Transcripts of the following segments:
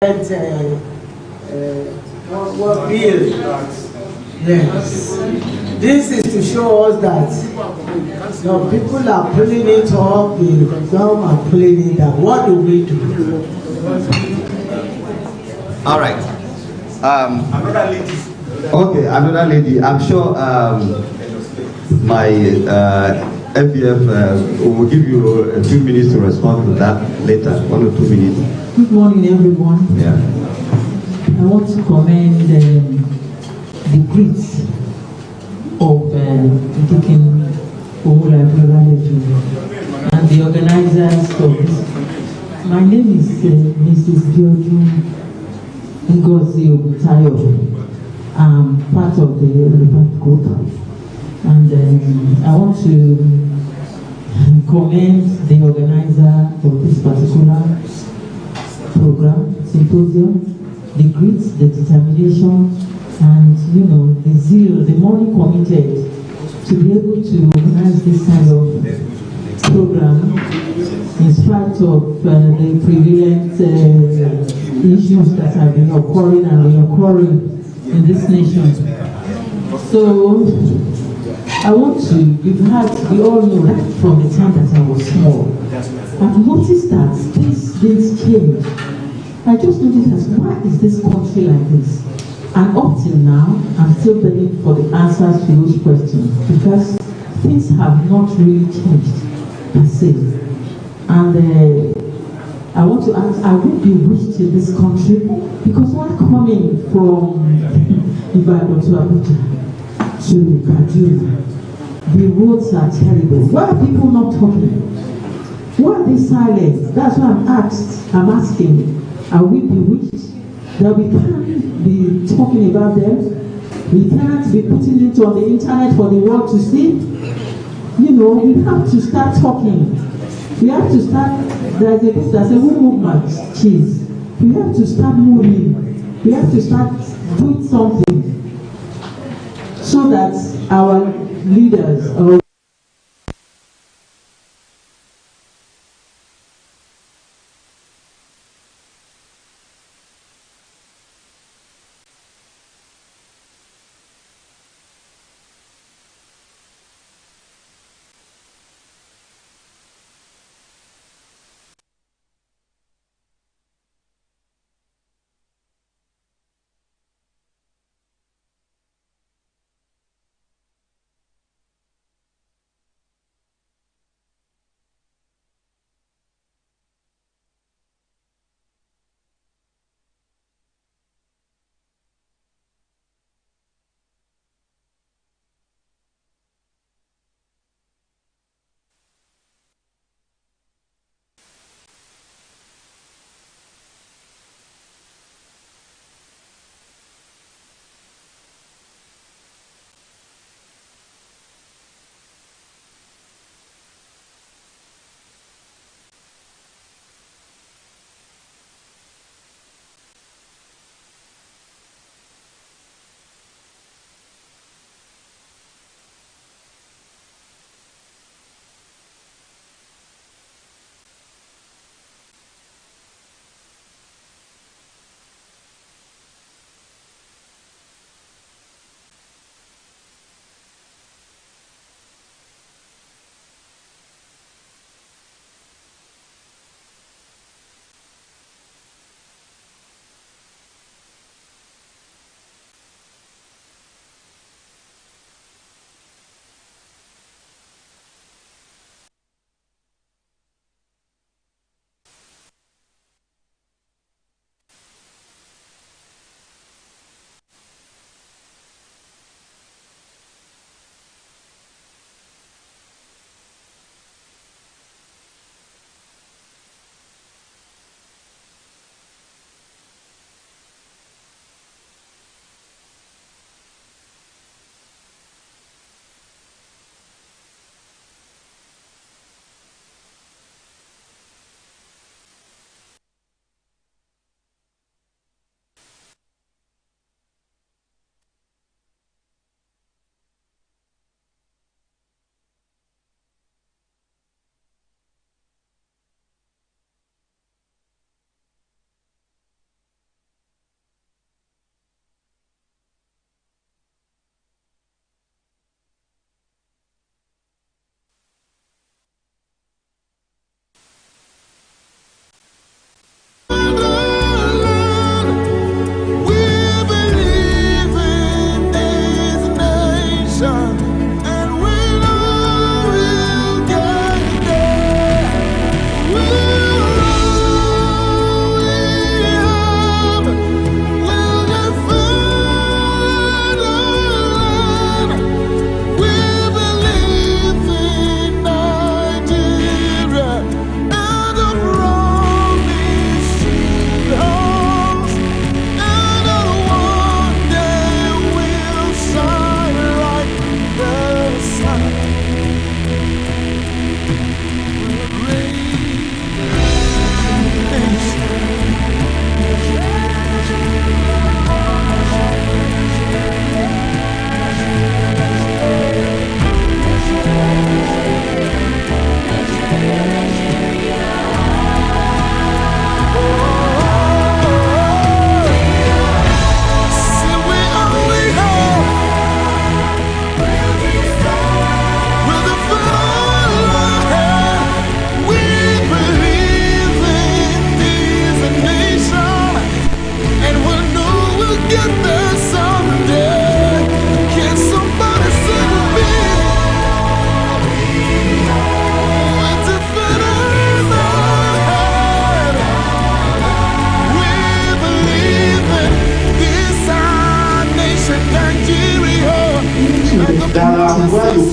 what bill? Yes. This is to show us that people are pulling it up, the government are pulling it down. What do we do? All right. Another lady. Okay, another lady. I'm sure my FBF will give you a few minutes to respond to that later, 1 or 2 minutes. Good morning, everyone. Yeah. I want to commend the grit of Deacon and the organizers of this. My name is Mrs. Biodu Ngozi Obutayo. I'm part of the Relevant Group, and I want to commend the organizer of this particular program, symposium, the grit, the determination, and the zeal, the money committed to be able to organize this kind of program in spite of the prevalent issues that have been occurring and reoccurring in this nation. So I want to, we all know that from the time that I was small, I've noticed that things change. I just noticed that why is this country like this? And up till now, I'm still begging for the answers to those questions because things have not really changed per se. And I want to ask, I would be wished in this country because when coming from Ibadan to Abuja to Kaduna, the roads are terrible. Why are people not talking? Why are they silent? That's why I'm asking, are we bewitched that we can't be talking about them? We can't be putting it on the internet for the world to see? We have to start talking. We have to start, there's a book that says, who move my cheese? We have to start moving. We have to start doing something so that our leaders, our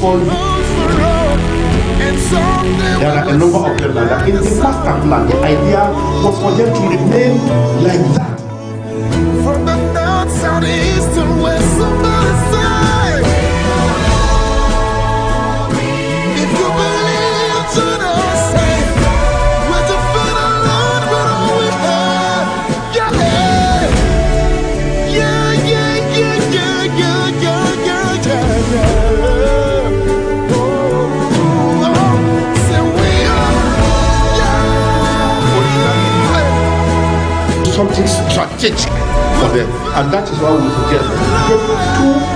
call you. There are a number of them like that. In the master plan, the idea was for them to remain like that. From the north, south, east, and west, somebody say, if you believe to the same, with the foot alone, but all we have, yeah, yeah, yeah, yeah, yeah, yeah, yeah, yeah, yeah. Oh, say we are, yeah. Something strategic for them, and that is why we suggest get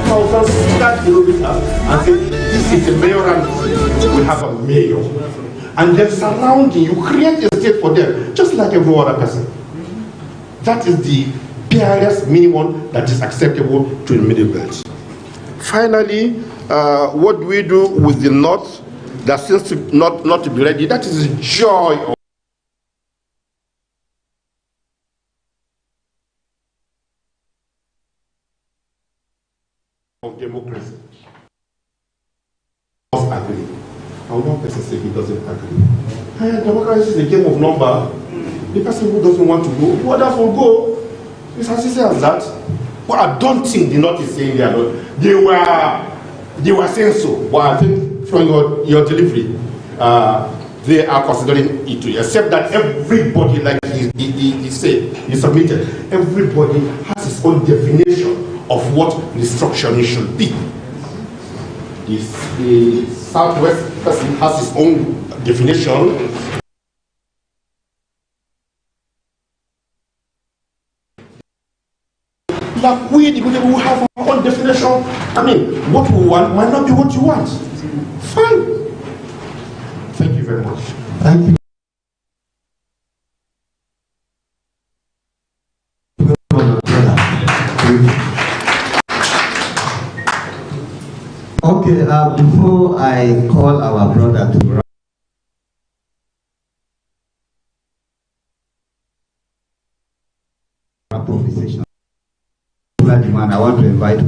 2,000 kilometers and say this is the mayoral, we have a mayor, and then surrounding you create a state for them just like every other person. That is the barest minimum that is acceptable to the middle belt. Finally, what do we do with the north that seems to not to be ready? That is the joy of democracy. Must agree. And one person says he doesn't agree. Democracy is a game of number. The person who doesn't want to go, who others will go. It's as easy as that. But I don't think the North is saying they are not. They were saying so. But I think from your delivery, they are considering it too. Except that everybody, like he said, he submitted, everybody has his own definition of what restructuring should be. The Southwest person has his own definition. Like we, the people who have our own definition. I mean, what we want might not be what you want. Fine. Thank you very much. Thank you. Okay, before I call our brother to wrap up the session, I want to invite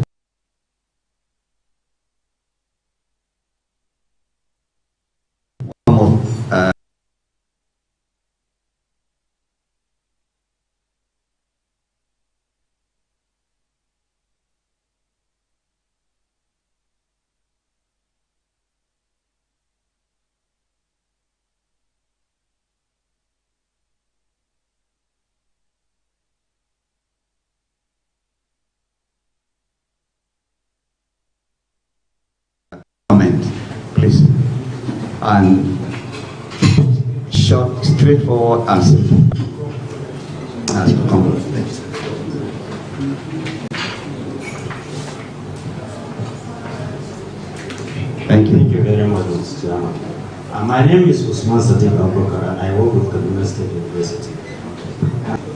comment, please, and short, straightforward answer. As you come. Thank you. Thank you very much, Mr. Chairman. My name is Usman Sadiq Abubakar, and I work with Kaduna State University.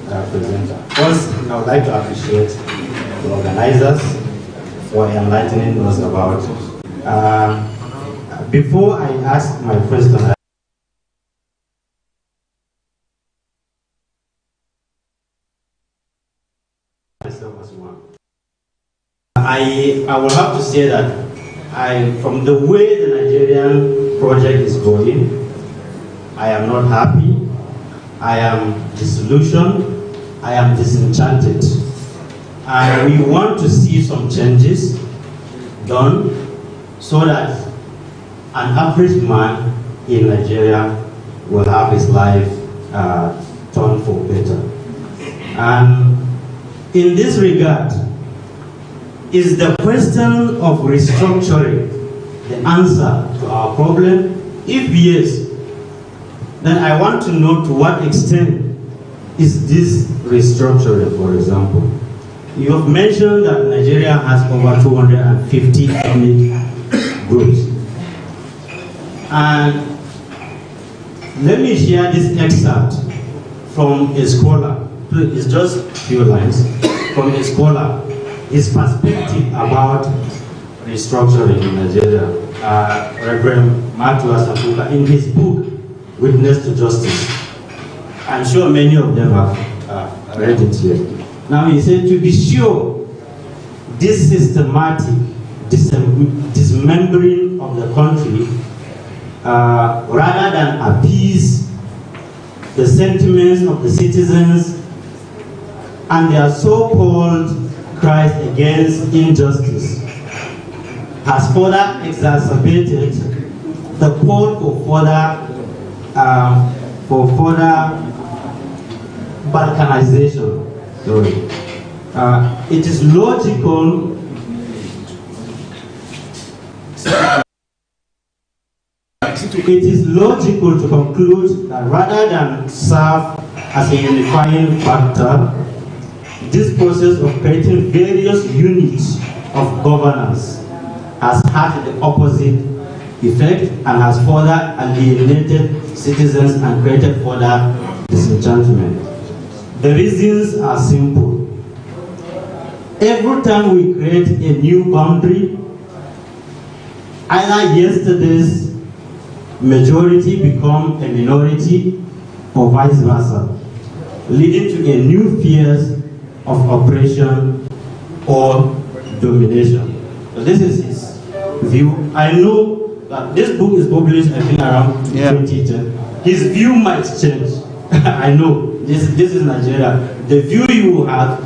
Presenter. First, I would like to appreciate the organizers for enlightening us about. Before I ask my question, I will have to say that from the way the Nigerian project is going, I am not happy. I am disillusioned. I am disenchanted. And we want to see some changes done so that an average man in Nigeria will have his life turned for better. And in this regard, is the question of restructuring the answer to our problem? If yes, then I want to know to what extent is this restructuring, for example. You have mentioned that Nigeria has over 250 ethnic groups. And let me share this excerpt from a scholar. It's just a few lines from a scholar. His perspective about restructuring in Nigeria. Reverend Matthew Asafuka, in his book, Witness to Justice. I'm sure many of them have read it here. Now he said, to be sure, this systematic dismembering of the country rather than appease the sentiments of the citizens and their so-called cries against injustice has further exacerbated the call for further balkanization. It is logical to conclude that rather than serve as a unifying factor, this process of creating various units of governance has had the opposite effect and has further alienated citizens and created further disenchantment. The reasons are simple. Every time we create a new boundary, either yesterday's majority become a minority or vice versa, leading to a new fears of oppression or domination. So this is his view. I know that this book is published, I think, around 2010. His view might change. I know. This is Nigeria. The view you have,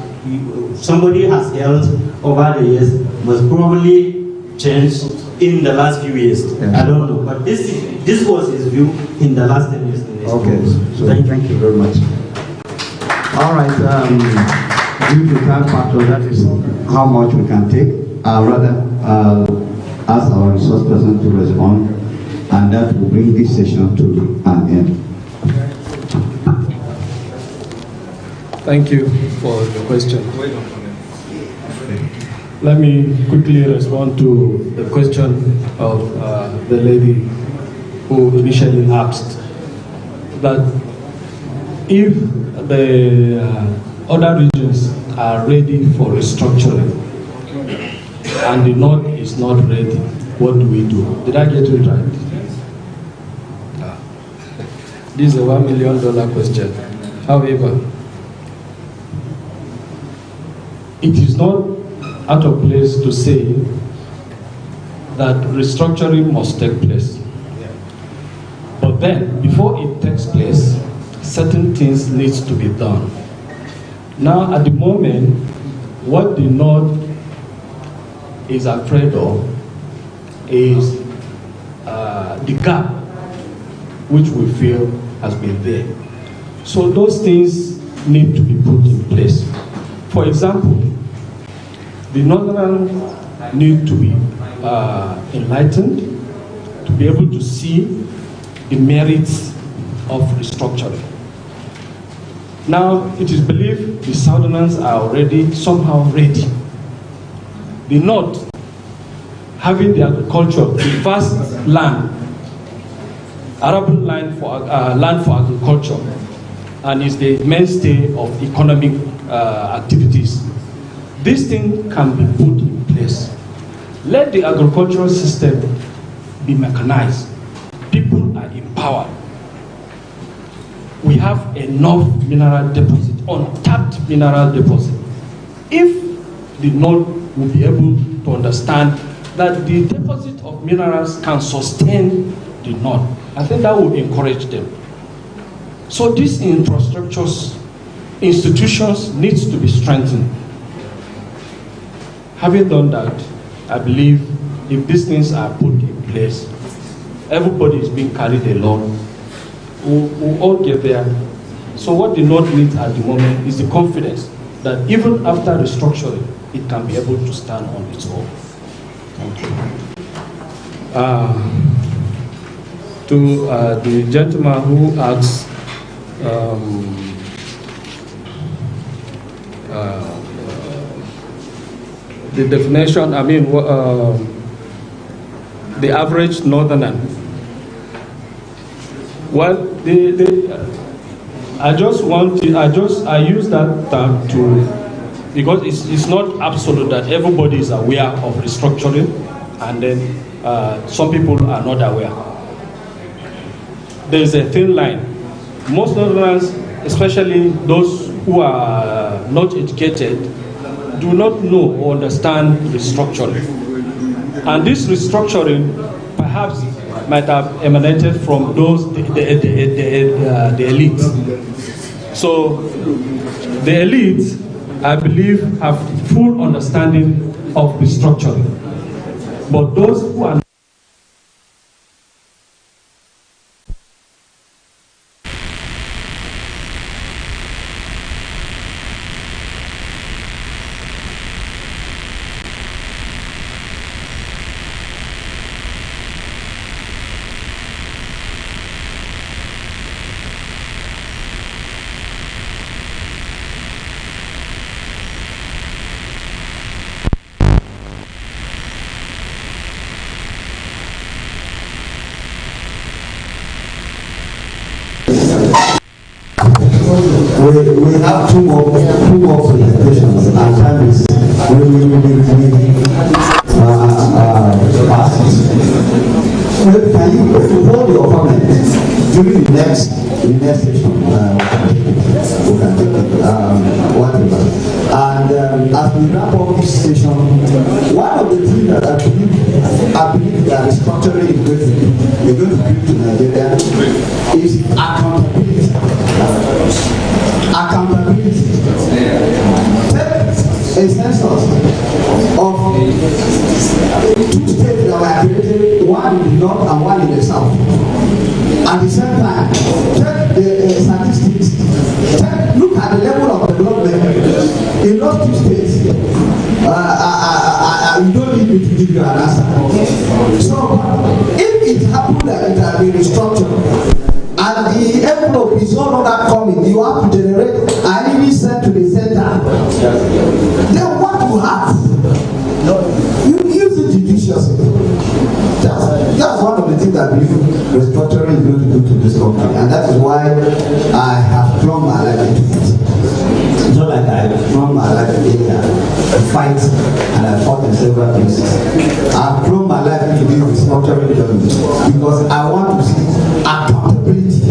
somebody has held over the years, must probably change in the last few years. Yeah. I don't know. But this was his view in the last 10 years. Okay. So thank you very much. All right. Due to time factor, that is how much we can take. Rather, ask our resource person to respond, and that will bring this session to an end. Thank you for the question. Let me quickly respond to the question of the lady who initially asked that if the other regions are ready for restructuring and the North is not ready, what do we do? Did I get it right? This is a $1 million question. However, it is not out of place to say that restructuring must take place. But then, before it takes place, certain things need to be done. Now, at the moment, what the North is afraid of is the gap which we feel has been there. So those things need to be put in place. For example, the Northern need to be enlightened to be able to see the merits of restructuring. Now, it is believed the Southerners are already somehow ready. The North, having the agriculture, the vast land, arable land for agriculture, and is the mainstay of economic activities. This thing can be put in place. Let the agricultural system be mechanized. People are empowered. We have enough mineral deposit, untapped mineral deposit. If the North will be able to understand that the deposit of minerals can sustain the North, I think that will encourage them. So these infrastructures, institutions needs to be strengthened. Having done that, I believe if these things are put in place, everybody is being carried along, we'll all get there. So what the North needs at the moment is the confidence that even after restructuring, it can be able to stand on its own. Thank you. To the gentleman who asked the definition, I mean, the average Northerner. Well, I use that term to, because it's not absolute that everybody is aware of restructuring, and then some people are not aware. There is a thin line. Most Northerners, especially those who are not educated, do not know or understand restructuring. And this restructuring perhaps might have emanated from those the elite. So the elite, I believe, have full understanding of restructuring. But those who are we have two more presentations, and time is really fast. Can you hold your comment during the next session? We can take it, whatever. And as we wrap up this session, one of the things that I believe that restructuring is going to bring to Nigeria is accountability. Accountability. Take a census of two states that were created, one in the north and one in the south. At the same time, take the statistics. Look at the level of development in those two states. You don't need me to give you an answer. So, if it happened that it has been restructured, and the envelope is no longer coming, you have to generate and even send to the center. Then what you have? You use it judiciously. That's one of the things that restructuring is going to do to this country, and that is why I have thrown my life into it. It's not like I have thrown my life in a fight and I fought in several places. I've thrown my life into this restructuring journey because I want to see accountability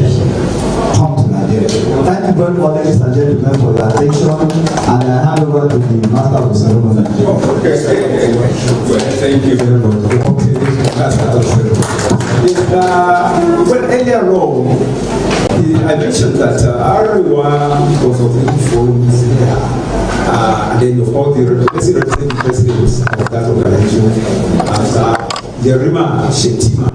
come to Nigeria. Thank you very much, ladies and gentlemen, for your attention, and I hand over to the master of the ceremony. Okay, thank you very much. Well, earlier on, I mentioned that everyone was of the forums here, and then of all the representative presidents of that organization, and the Rima Shetima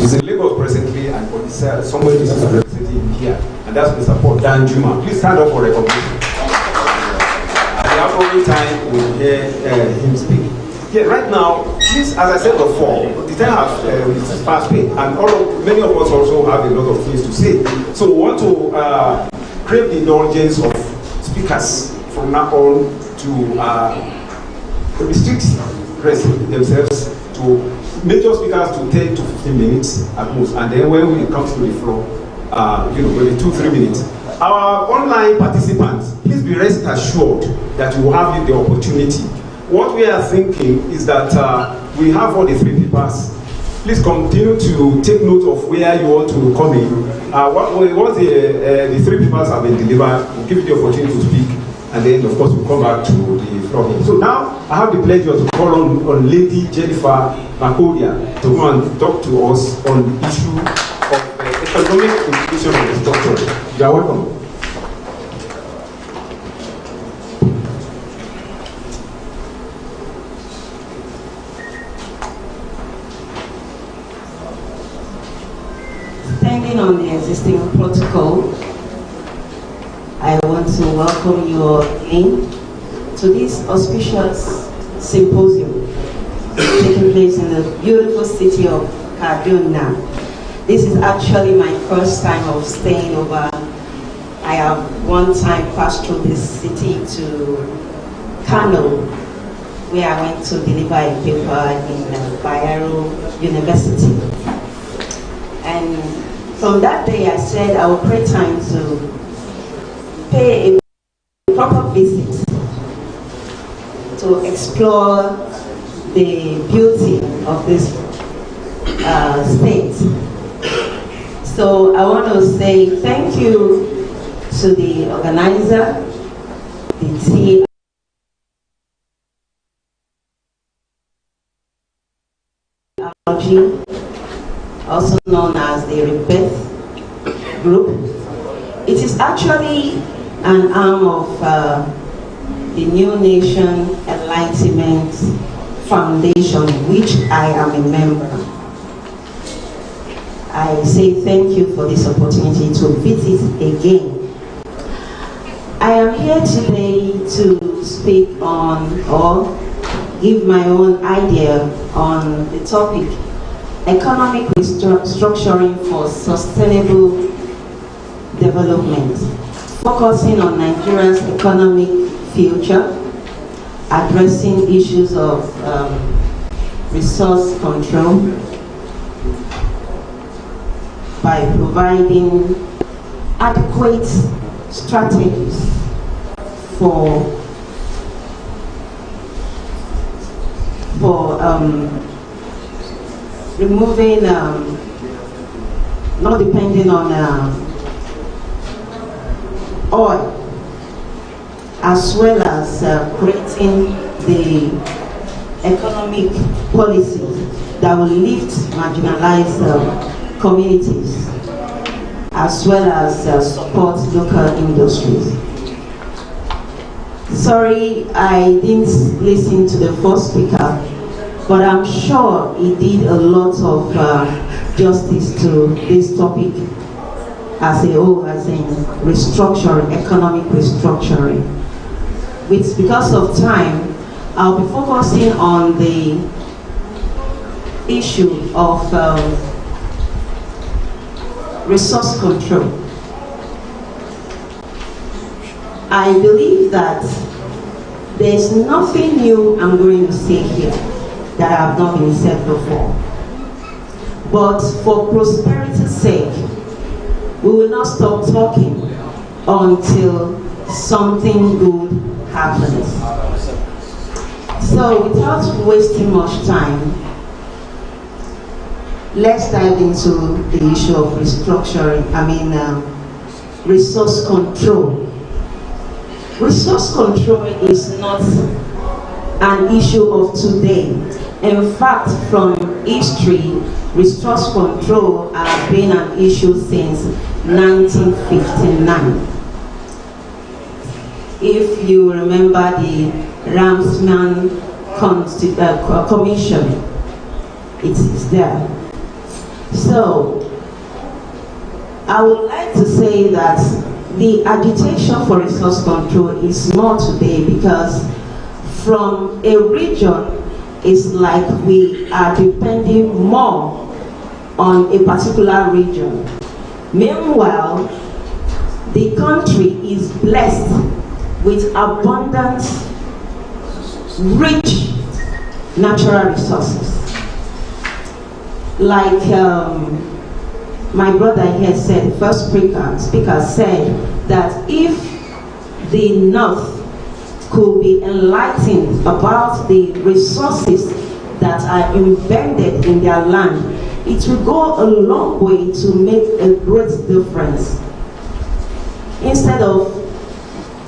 is in Lagos presently, and for somebody is representing here, and that's Mr. Paul Dan Juma. Please stand up for recognition. At the appropriate time, we'll hear him speak. Yeah, right now, please, as I said before, the time has passed me, and many of us also have a lot of things to say. So we want to crave the indulgence of speakers from now on to restrict themselves to major speakers to 10 to 15 minutes at most, and then when we come to the floor, maybe 2-3 minutes. Our online participants, please be rest assured that you will have the opportunity. What we are thinking is that we have all the three papers. Please continue to take note of where you want to come in. Once the three papers have been delivered, we'll give you the opportunity to speak, and then of course we'll come back to the floor. So now I have the pleasure to call on Lady Jennifer Makodia to come and talk to us on the issue of economic implication of restructuring. You are welcome. On the existing protocol, I want to welcome you all in to this auspicious symposium taking place in the beautiful city of Kaduna. This is actually my first time of staying over. I have one time passed through this city to Kano, where I went to deliver a paper in Bayero University. And from that day, I said I will create time to pay a proper visit to explore the beauty of this state. So I want to say thank you to the organizer, the team. also known as the Rebirth Group. It is actually an arm of the New Nation Enlightenment Foundation, which I am a member. I say thank you for this opportunity to visit again. I am here today to speak on or give my own idea on the topic, economic restructuring for sustainable development, focusing on Nigeria's economic future, addressing issues of resource control by providing adequate strategies for removing, not depending on oil, as well as creating the economic policies that will lift marginalized communities, as well as support local industries. Sorry, I didn't listen to the first speaker, but I'm sure he did a lot of justice to this topic as a whole, as in restructuring, economic restructuring. Because of time, I'll be focusing on the issue of resource control. I believe that there's nothing new I'm going to say here that have not been said before. But for prosperity's sake, we will not stop talking until something good happens. So without wasting much time, let's dive into the issue of restructuring, resource control. Resource control is not an issue of today. In fact, from history, resource control has been an issue since 1959. If you remember the Ramsman Commission, it is there. So, I would like to say that the agitation for resource control is more today because from a region, it's like we are depending more on a particular region. Meanwhile, the country is blessed with abundant, rich natural resources. Like my brother here said, first speaker said that if the North could be enlightened about the resources that are embedded in their land, it will go a long way to make a great difference. Instead of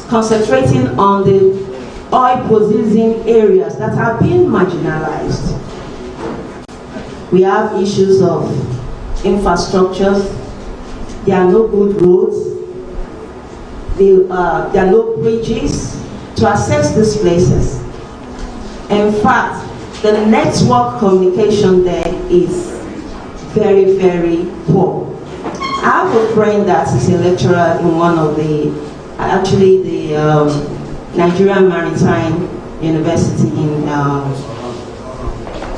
concentrating on the oil-producing areas that are being marginalized. We have issues of infrastructures. There are no good roads. There are no bridges to access these places. In fact, the network communication there is very, very poor. I have a friend that is a lecturer in one of the, Nigerian Maritime University in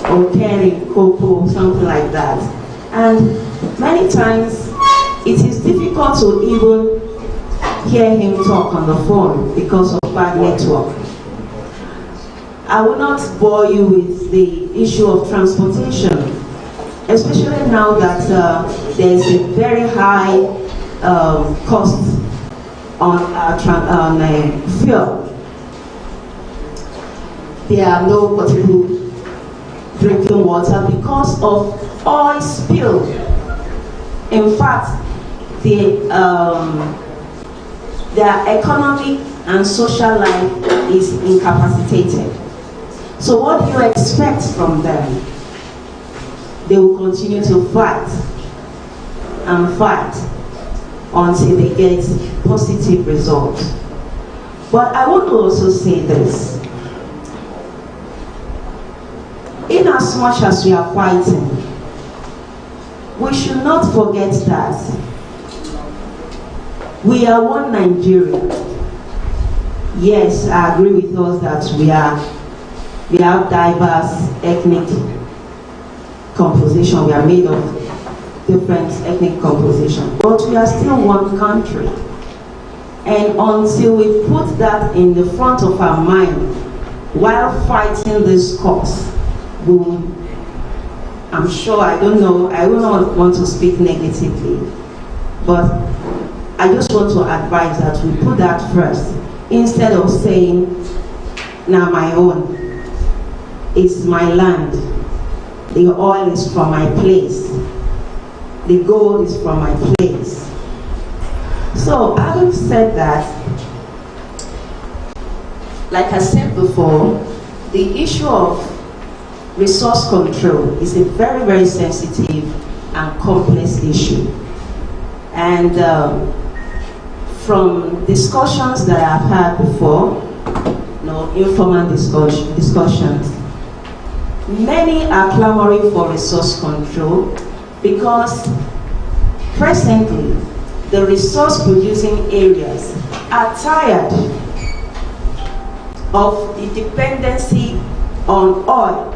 Okeri, Koko, something like that. And many times it is difficult to even hear him talk on the phone because of bad network. I will not bore you with the issue of transportation, especially now that there is a very high cost on fuel. There are no potable drinking water because of oil spill. In fact, their economic and social life is incapacitated. So what do you expect from them? they will continue to fight and fight until they get positive results. But I want to also say this. In as much as we are fighting, we should not forget that we are one Nigeria. Yes, I agree with us that we have diverse ethnic composition. We are made of different ethnic composition, but we are still one country. And until we put that in the front of our mind while fighting this cause, I'm sure, I don't know, I will not want to speak negatively, but I just want to advise that we put that first, instead of saying, now my own, it's my land, the oil is from my place, the gold is from my place. So, having said that, like I said before, the issue of resource control is a very, very sensitive and complex issue. And from discussions that I've had before, informal discussions, many are clamoring for resource control because presently the resource producing areas are tired of the dependency on oil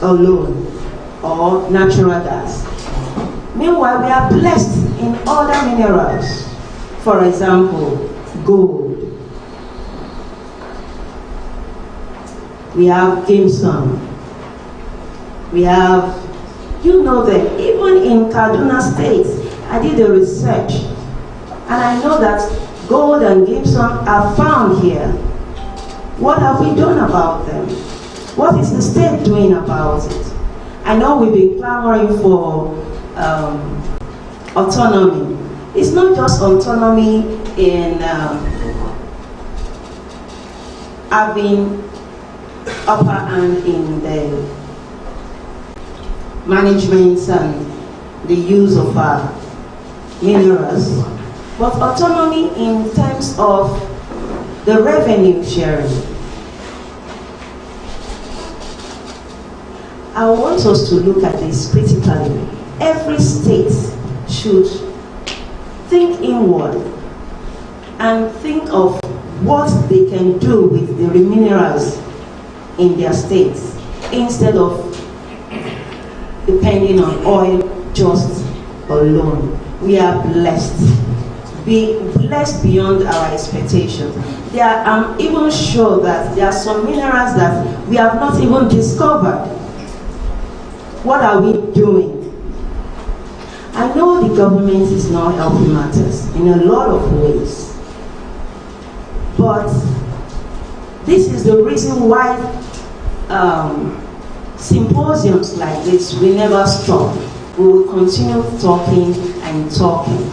alone or natural gas. Meanwhile, we are blessed in other minerals. For example, gold. We have ginseng. We have, you know that even in Kaduna State, I did a research, and I know that gold and ginseng are found here. What have we done about them? What is the state doing about it? I know we've been clamoring for autonomy. It's not just autonomy in having upper hand in the management and the use of our minerals, but autonomy in terms of the revenue sharing. I want us to look at this critically. Every state should think inward and think of what they can do with the minerals in their states instead of depending on oil just alone. We are blessed. Be blessed beyond our expectations. I'm even sure that there are some minerals that we have not even discovered. What are we doing? I know the government is not helping matters in a lot of ways, but this is the reason why symposiums like this will never stop. We will continue talking and talking.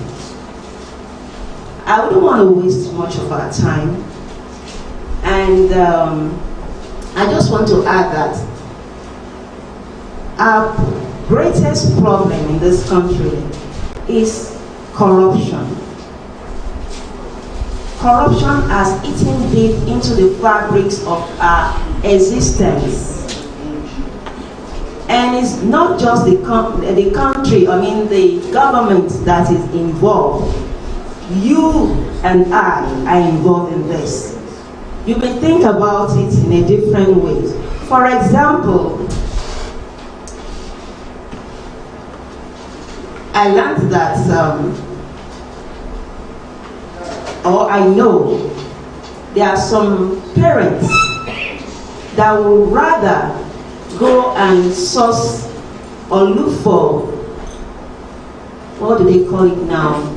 I wouldn't want to waste much of our time, and I just want to add that our greatest problem in this country is corruption. Corruption has eaten deep into the fabrics of our existence. And it's not just the country, I mean the government that is involved. You and I are involved in this. You may think about it in a different way. For example, I learned that, or I know, there are some parents that would rather go and source or look for, what do they call it now?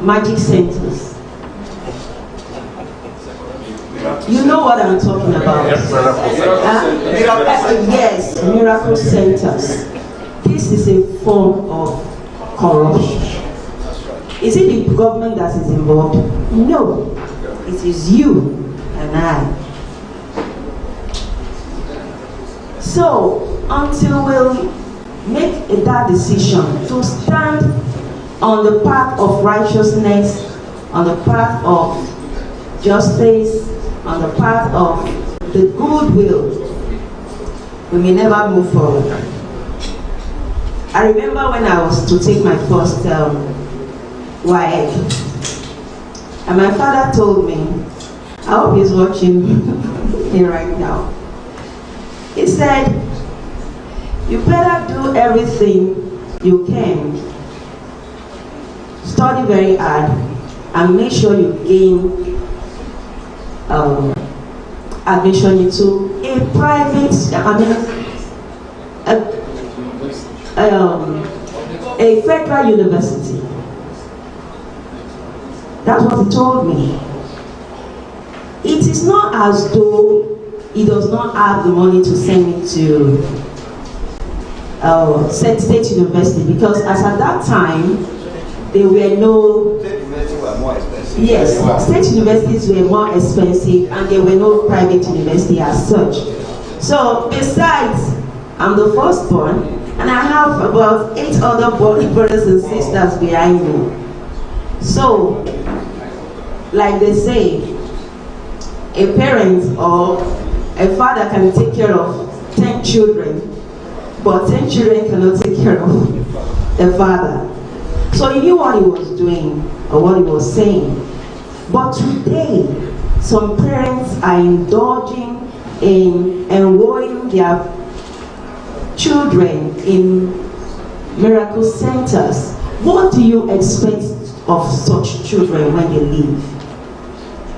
Magic centers. You know what I'm talking about. Yes, miracle centers. This is a form of corruption. Is it the government that is involved? No. It is you and I. So, until we'll make that decision to stand on the path of righteousness, on the path of justice, on the path of the goodwill, we may never move forward. I remember when I was to take my first WAEC, and my father told me, I hope he's watching me right now. He said, you better do everything you can, study very hard, and make sure you gain admission into a private, a federal university. That's what he told me. It is not as though he does not have the money to send me to State University, because as at that time, there were no... State universities were more expensive. Yes, state universities were more expensive, and there were no private university as such. So, besides, I'm the firstborn, and I have about 8 other brothers and sisters behind me. So, like they say, a parent or a father can take care of 10 children, but 10 children cannot take care of a father. So he knew what he was doing or what he was saying. But today, some parents are indulging in enrolling their children in miracle centers. What do you expect of such children when they leave?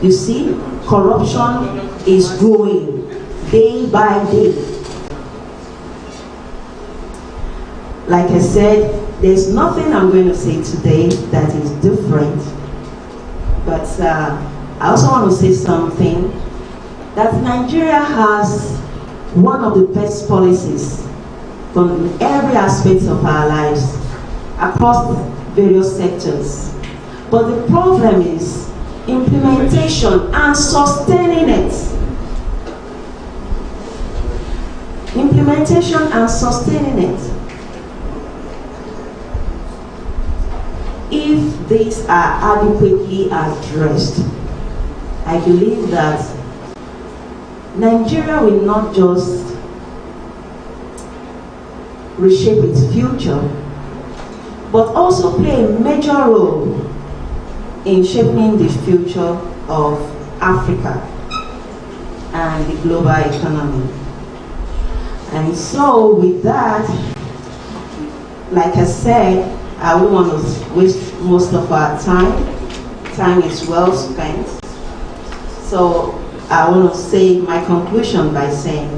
You see, corruption is growing day by day. Like I said, there's nothing I'm going to say today that is different. But I also want to say something, that Nigeria has one of the best policies from every aspect of our lives across various sectors. But the problem is implementation and sustaining it. Implementation and sustaining it. If these are adequately addressed, I believe that Nigeria will not just reshape its future, but also play a major role in shaping the future of Africa and the global economy. And so with that, like I said, I wouldn't want to waste most of our time. Time is well spent. So I want to say my conclusion by saying,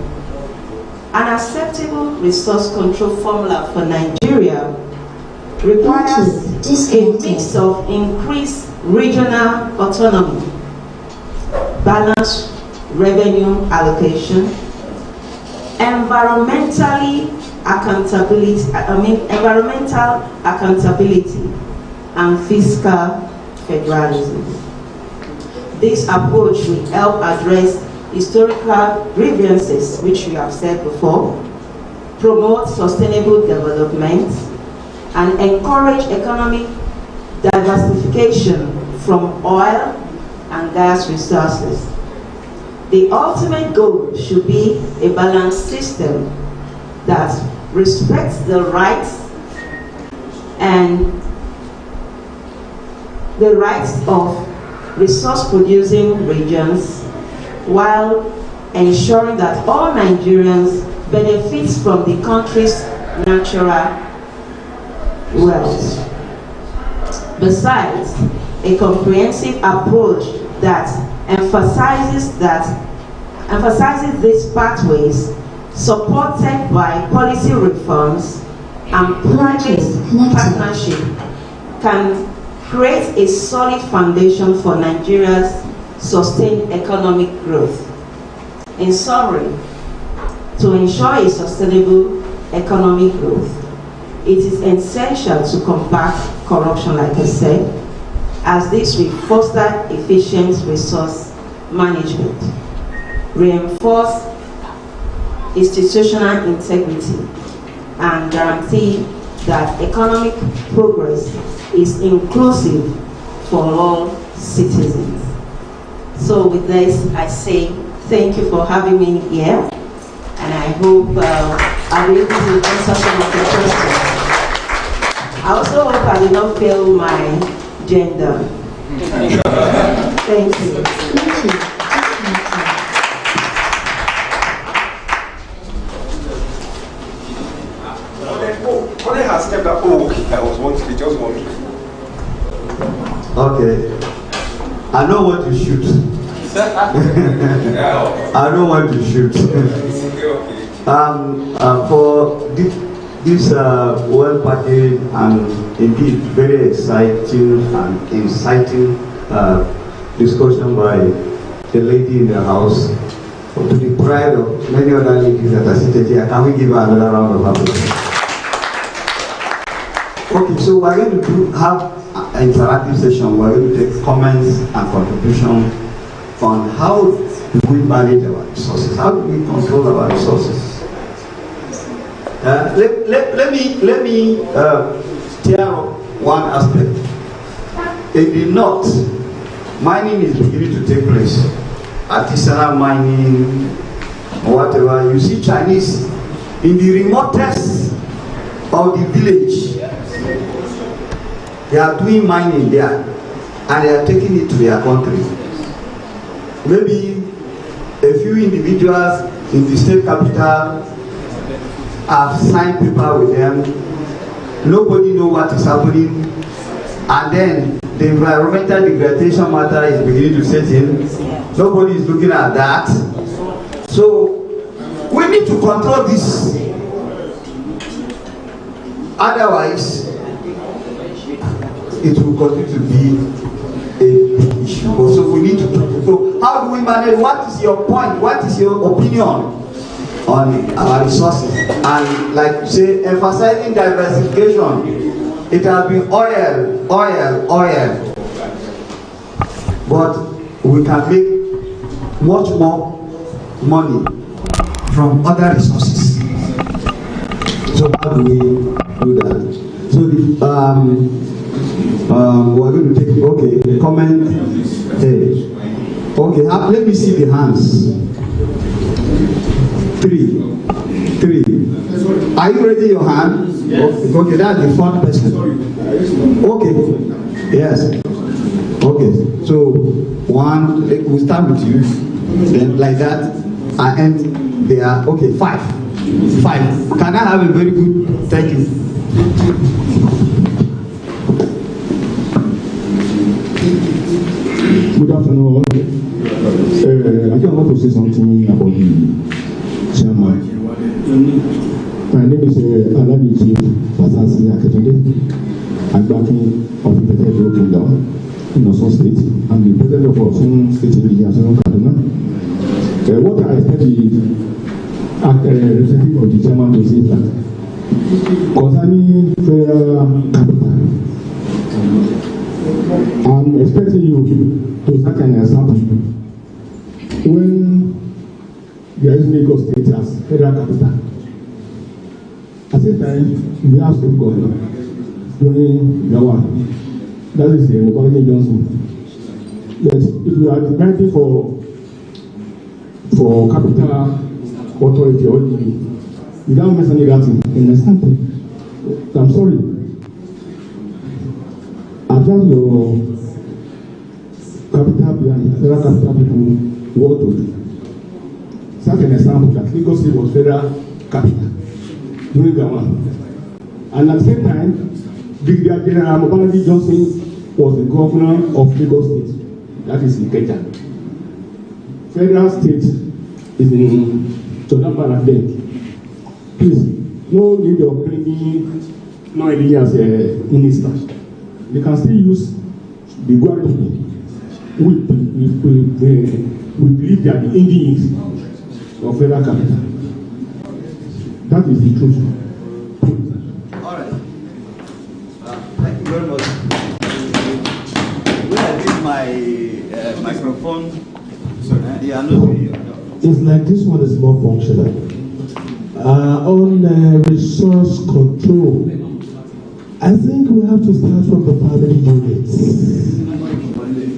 an acceptable resource control formula for Nigeria requires a mix of increased regional autonomy, balanced revenue allocation, environmental accountability, and fiscal federalism. This approach will help address historical grievances, which we have said before, promote sustainable development, and encourage economic diversification from oil and gas resources. The ultimate goal should be a balanced system that respects the rights of resource-producing regions, while ensuring that all Nigerians benefit from the country's natural wealth. Besides, a comprehensive approach that emphasizes these pathways, supported by policy reforms and private partnership, can create a solid foundation for Nigeria's sustained economic growth. In summary, to ensure a sustainable economic growth, it is essential to combat corruption, like I said, as this will foster efficient resource management, reinforce institutional integrity, and guarantee that economic progress is inclusive for all citizens. So with this, I say thank you for having me here, and I hope I'll be able to answer some of the questions. I also hope I did not fail my gender. Thank you. Only has stepped up. Oh, okay. I was wanting to just want. Okay. I know what to shoot. I know what to shoot. For this well packaged and indeed very exciting and inciting discussion by the lady in the house, to the pride of many other ladies that are seated here, can we give her another round of applause? Okay, so we're going to have an interactive session. We're going to take comments and contribution on how do we manage our resources, how do we control our resources. Let me tear up one aspect. In the north, mining is beginning to take place. Artisanal mining, or whatever. You see Chinese in the remotest of the village. They are doing mining there, and they are taking it to their country. Maybe a few individuals in the state capital have signed paper with them. Nobody knows what is happening, and then the environmental degradation matter is beginning to set in. Nobody is looking at that. So we need to control this. Otherwise, it will continue to be a big issue. So we need to. So how do we manage? What is your point? What is your opinion on our resources? And like you say, emphasizing diversification. It has been oil. But we can make much more money from other resources. So how do we do that? So we're going to take, okay, comment. Okay, let me see the hands. Three. Are you raising your hand? Yes. Okay, that's the fourth person. Okay. Yes. Okay. So one, we'll start with you. Then like that, and end there. Okay, five. Can I have a very good thank you? Good afternoon. I just want to say something about the chairman. My name is Alabi Chief Fasasi Aketende. I'm backing of the Federal Kingdom in Osun State. I'm the president of Osun State in the Kaduna. What I expect the representative of the chairman to say that concerning federal capital, I'm expecting you to set an example. When there is Lagos State as federal capital, at the time we have state governor during Gawa, that is the Mobile Johnson. But if we are fighting for capital authority or without mentioning that in the sample, I'm sorry. Advance your capital plan, federal capital people what to do. Set an example that Lagos State was federal capital during Gawa. And at the same time, Brigadier General Mobile Johnson was the governor of Lagos State. That is Ikeja. Federal state is in Chodamba Bank. Please, no need of bringing no idea as a minister. They can still use the Gwari people. We believe they are the engineers of federal capital. That is the truth. All right. Thank you very much. When I give my microphone, it's like this one is more functional. On resource control, I think we have to start from the family units.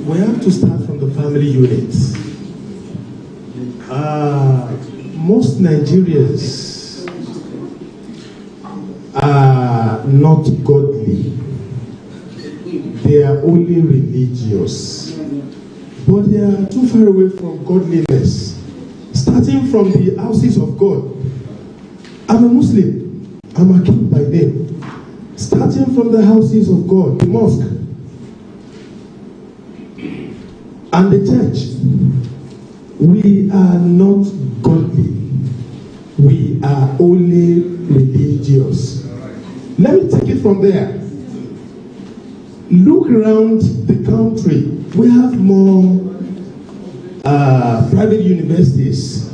We have to start from the family units. Most Nigerians are not godly. They are only religious. But they are too far away from godliness. Starting from the houses of God. I'm a Muslim. I'm a king by name. Starting from the houses of God, the mosque, and the church, we are not godly. We are only religious. Let me take it from there. Look around the country. We have more private universities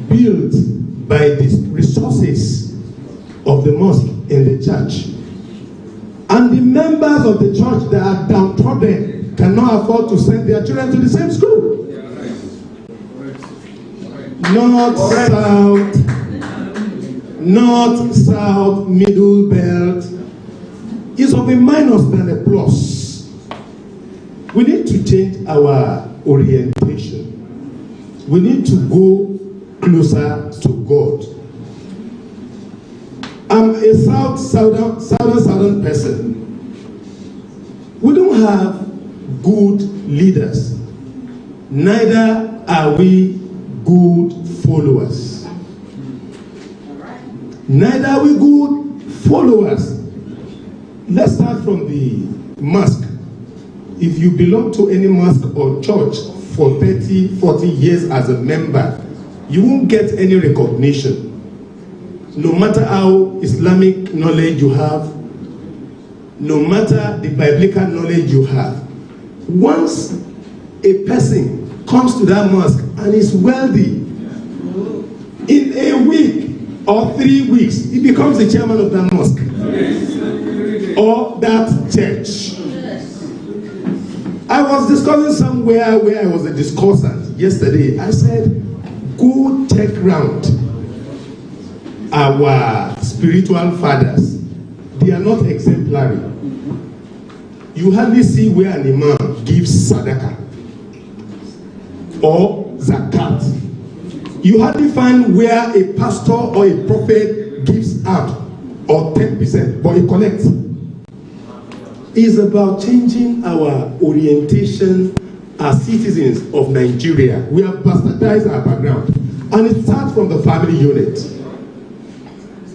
built by the resources of the mosque in the church. And the members of the church that are downtrodden cannot afford to send their children to the same school. North, south, middle belt is of a minus than a plus. We need to change our orientation. We need to go closer to God. I'm a southern person. We don't have good leaders. Neither are we good followers. Neither are we good followers. Let's start from the mosque. If you belong to any mosque or church for 30, 40 years as a member, you won't get any recognition. No matter how Islamic knowledge you have, no matter the biblical knowledge you have, once a person comes to that mosque and is wealthy, in a week or 3 weeks, he becomes the chairman of that mosque or that church. I was discussing somewhere where I was a discussant yesterday. I said, go check round our spiritual fathers. They are not exemplary. You hardly see where an imam gives sadaqah or zakat. You hardly find where a pastor or a prophet gives out or 10%, but he collects. It's about changing our orientation as citizens of Nigeria. We have bastardized our background, and it starts from the family unit.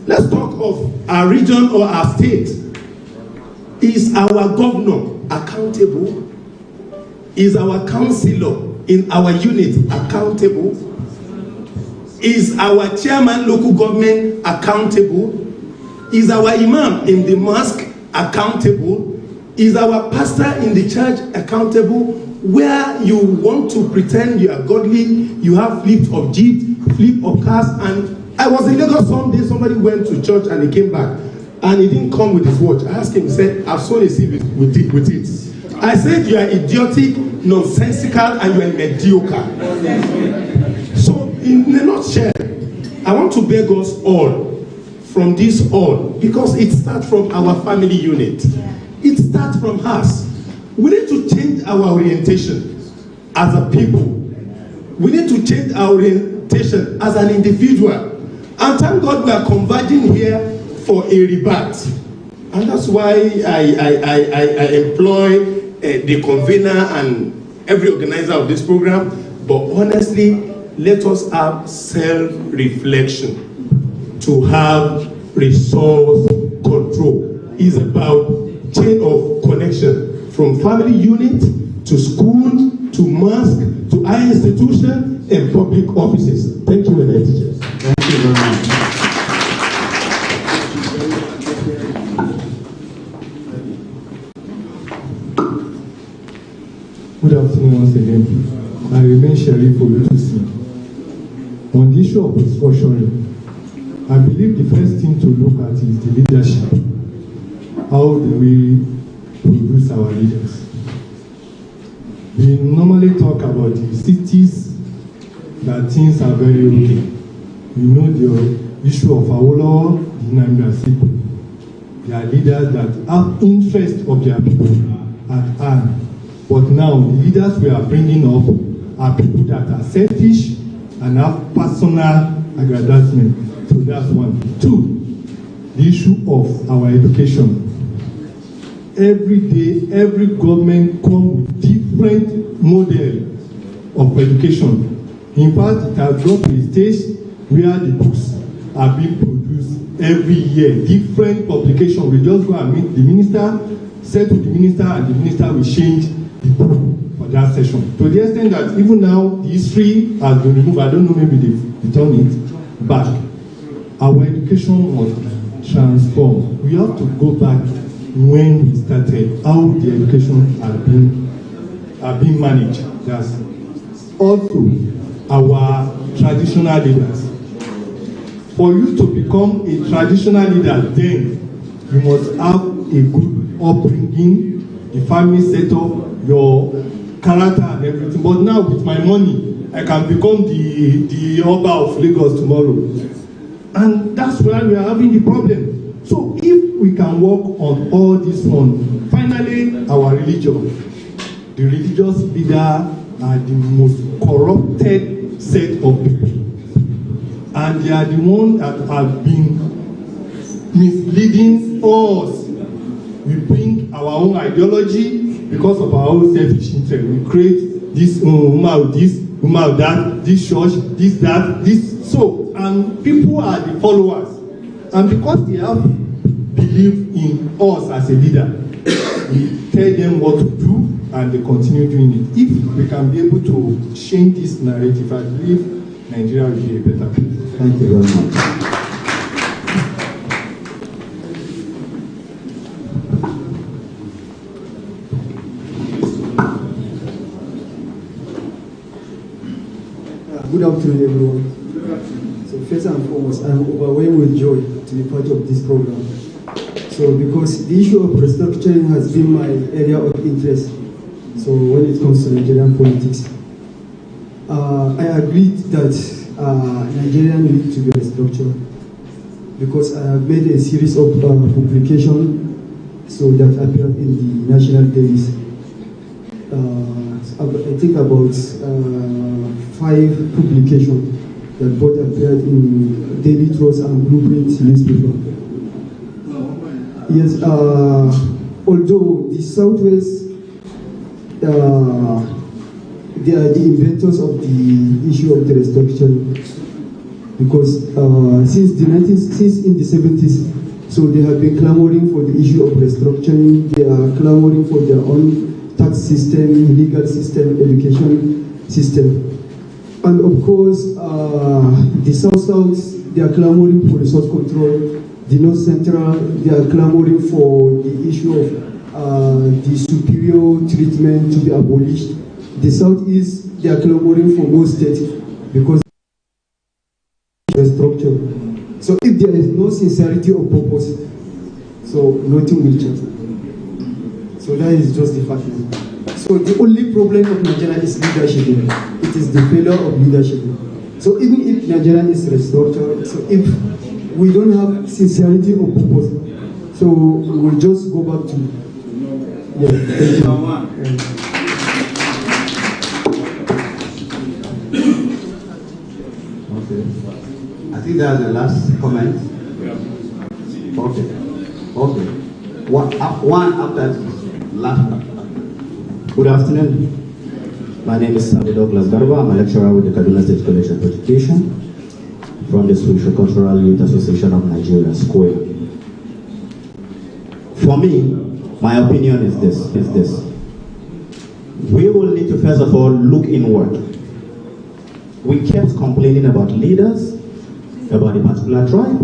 Let's talk of our region or our state. Is our governor accountable? Is our councillor in our unit accountable? Is our chairman local government accountable? Is our imam in the mosque accountable? Is our pastor in the church accountable? Where you want to pretend you are godly, you have flip of jeep, flip of cars. And I was in Lagos someday, somebody went to church and he came back and he didn't come with his watch. I asked him, he said, I've sown a seed with it. I said, you are idiotic, nonsensical, and you are mediocre. So in a nutshell, I want to beg us all from this all, because it starts from our family unit. It starts from us. We need to change our orientation as a people. We need to change our orientation as an individual. And thank God we are converging here for a rebirth. And that's why I employ the convener and every organizer of this program. But honestly, let us have self-reflection to have resource control. It's about chain of connection from family unit to school to mosque to higher institution and public offices. Thank you, and teachers. Thank you very much. Good afternoon once again. I remain Sherry for you to see. On the issue of restructuring, I believe the first thing to look at is the leadership. How do we produce our leaders? We normally talk about the cities that things are very okay. You know the issue of Awolowo, Nnamdi Azikiwe. They are leaders that have interest of their people at hand. But now, the leaders we are bringing up are people that are selfish and have personal aggrandizement. So that's one. Two, the issue of our education. Every day, every government comes with different model of education. In fact, it has got to a stage where the books are being produced every year. Different publications. We just go and meet the minister, say to the minister, and the minister will change the book for that session. To the extent that even now, the history has been removed. I don't know, maybe they've returned it back. Our education must transform. We have to go back when we started, how the education are being managed. That's also our traditional leaders. For you to become a traditional leader, then you must have a good upbringing, the family setup, your character and everything. But now with my money, I can become the Oba of Lagos tomorrow. And that's why we are having the problem. So if we can work on all this one, finally our religion, the religious leaders are the most corrupted set of people. And they are the ones that have been misleading us. We bring our own ideology because of our own selfish interest. We create this woman this, woman that, this church, this, that, this. So, and people are the followers. And because they have belief in us as a leader, we tell them what to do and they continue doing it. If we can be able to change this narrative, I believe Nigeria will be a better place. Thank you very much. Good afternoon, everyone. So first and foremost, I'm overwhelmed with joy to be part of this program. So because the issue of restructuring has been my area of interest, so when it comes to Nigerian politics, I agreed that Nigeria needs to be restructured because I have made a series of publications so that appeared in the national dailies. I think about 5 publications that both appeared in Daily Trust and Blueprint newspaper. Yes, although the Southwest, they are the inventors of the issue of the restructuring, because since in the 70s, so they have been clamoring for the issue of restructuring. They are clamoring for their own tax system, legal system, education system. And of course, the South, they are clamoring for resource control. The North Central, they are clamoring for the issue of the superior treatment to be abolished. The Southeast, they are clamoring for more states because the structure. So if there is no sincerity of purpose, so nothing will change. So that is just the fact. So the only problem of Nigeria is leadership. It is the failure of leadership. So even if Nigeria is restructured, so if we don't have sincerity of purpose, so we will just go back to thank you. Okay. I think that's the last comment. Okay. Okay. One after last. Good afternoon. My name is Sabi Douglas Garba. I'm a lecturer with the Kaduna State College of Education from the Socio-Cultural Youth Association of Nigeria, Square. For me, my opinion is this. We will need to first of all look inward. We kept complaining about leaders, about a particular tribe,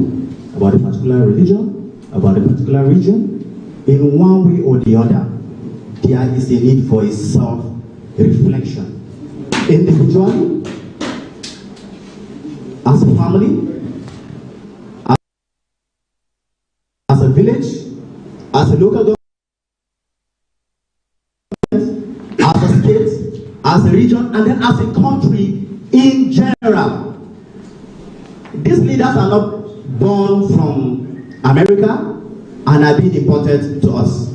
about a particular religion, about a particular region. In one way or the other, there is a need for a self-reflection. Individually, as a family, as a village, as a local government, as a state, as a region, and then as a country in general. This These leaders are not born from America and are being imported to us.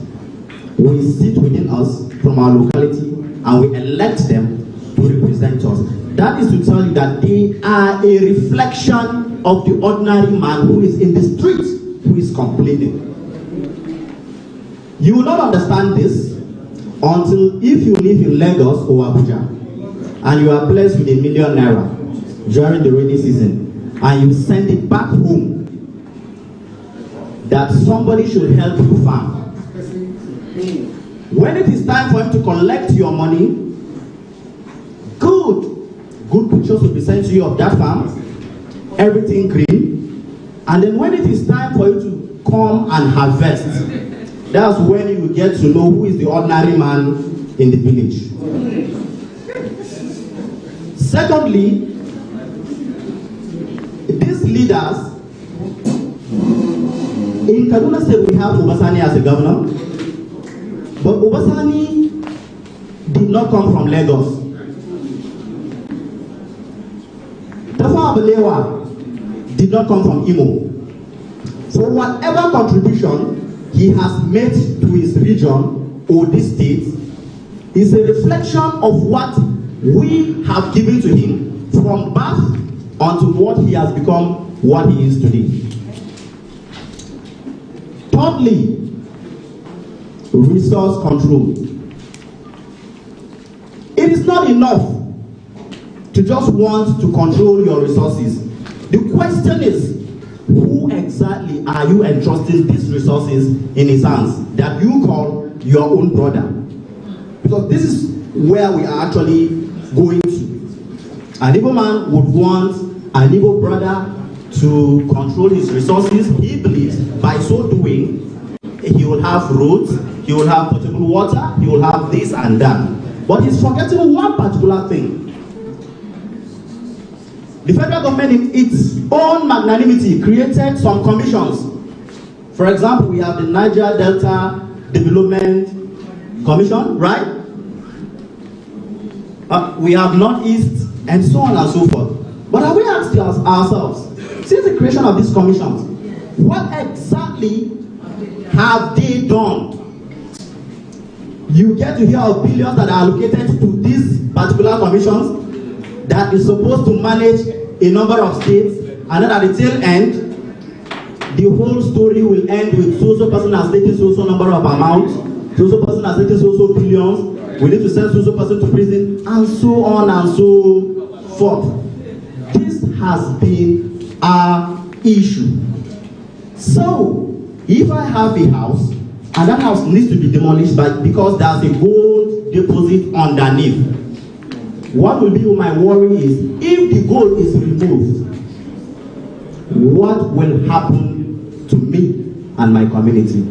We sit within us from our locality and we elect them to represent us. That is to tell you that they are a reflection of the ordinary man who is in the street, who is complaining. You will not understand this until if you live in Lagos or Abuja and you are blessed with ₦1 million during the rainy season and you send it back home that somebody should help you farm. When it is time for him to collect your money, good pictures will be sent to you of that farm, everything green, and then when it is time for you to come and harvest, that's when you will get to know who is the ordinary man in the village. Secondly, these leaders, in Kaduna State we have Obasani as a governor, but Obasani did not come from Lagos. Tafawa Balewa did not come from Imo. So whatever contribution he has made to his region or this state is a reflection of what we have given to him from birth unto what he has become, what he is today. Thirdly, resource control. It is not enough to just want to control your resources. The question is, who exactly are you entrusting these resources in his hands that you call your own brother? Because this is where we are actually going to. An Igbo man would want an Igbo brother to control his resources. He believes by so doing, he will have roads, he will have potable water, he will have this and that. But he's forgetting one particular thing. The federal government in its own magnanimity created some commissions. For example, we have the Niger Delta Development Commission, right? We have Northeast and so on and so forth. But have we asked ourselves, since the creation of these commissions, what exactly have they done? You get to hear of billions that are allocated to these particular commissions that is supposed to manage a number of states, and then at the tail end, the whole story will end with so-so person has taken so-so number of amounts, so-so person has taken so-so billions, we need to send so-so person to prison, and so on and so forth. This has been our issue. So, if I have a house, and that house needs to be demolished because there's a gold deposit underneath, what will be my worry is, if the gold is removed, what will happen to me and my community?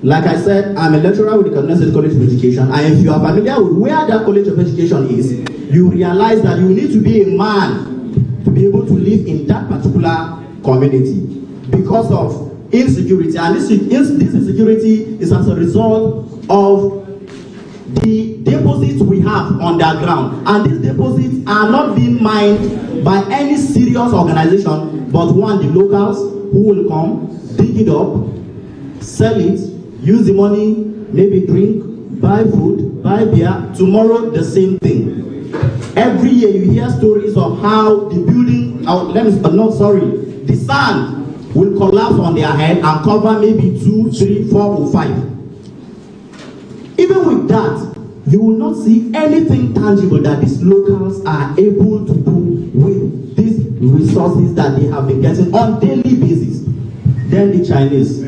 Like I said, I'm a lecturer with the Kaduna State College of Education, and if you are familiar with where that College of Education is, you realize that you need to be a man to be able to live in that particular community because of insecurity, and this insecurity is as a result of the deposits we have underground, and these deposits are not being mined by any serious organization, but the locals who will come, dig it up, sell it, use the money, maybe drink, buy food, buy beer, tomorrow the same thing. Every year you hear stories of how the building, the sand will collapse on their head and cover maybe 2, 3, 4 or 5. Even with that, you will not see anything tangible that these locals are able to do with these resources that they have been getting on daily basis. Then the Chinese,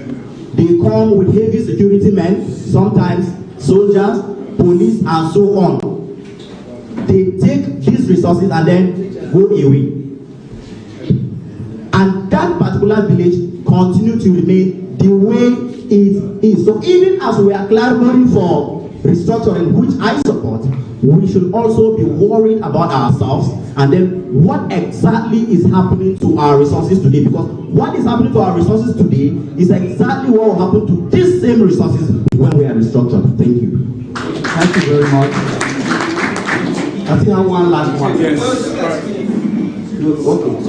they come with heavy security men, sometimes soldiers, police, and so on. They take these resources and then go away. And that particular village continue to remain the way it is. So even as we are clamoring for restructuring, which I support, we should also be worried about ourselves and then what exactly is happening to our resources today. Because what is happening to our resources today is exactly what will happen to these same resources when we are restructured. Thank you. Thank you very much. I think I have one last one. Yes. Okay.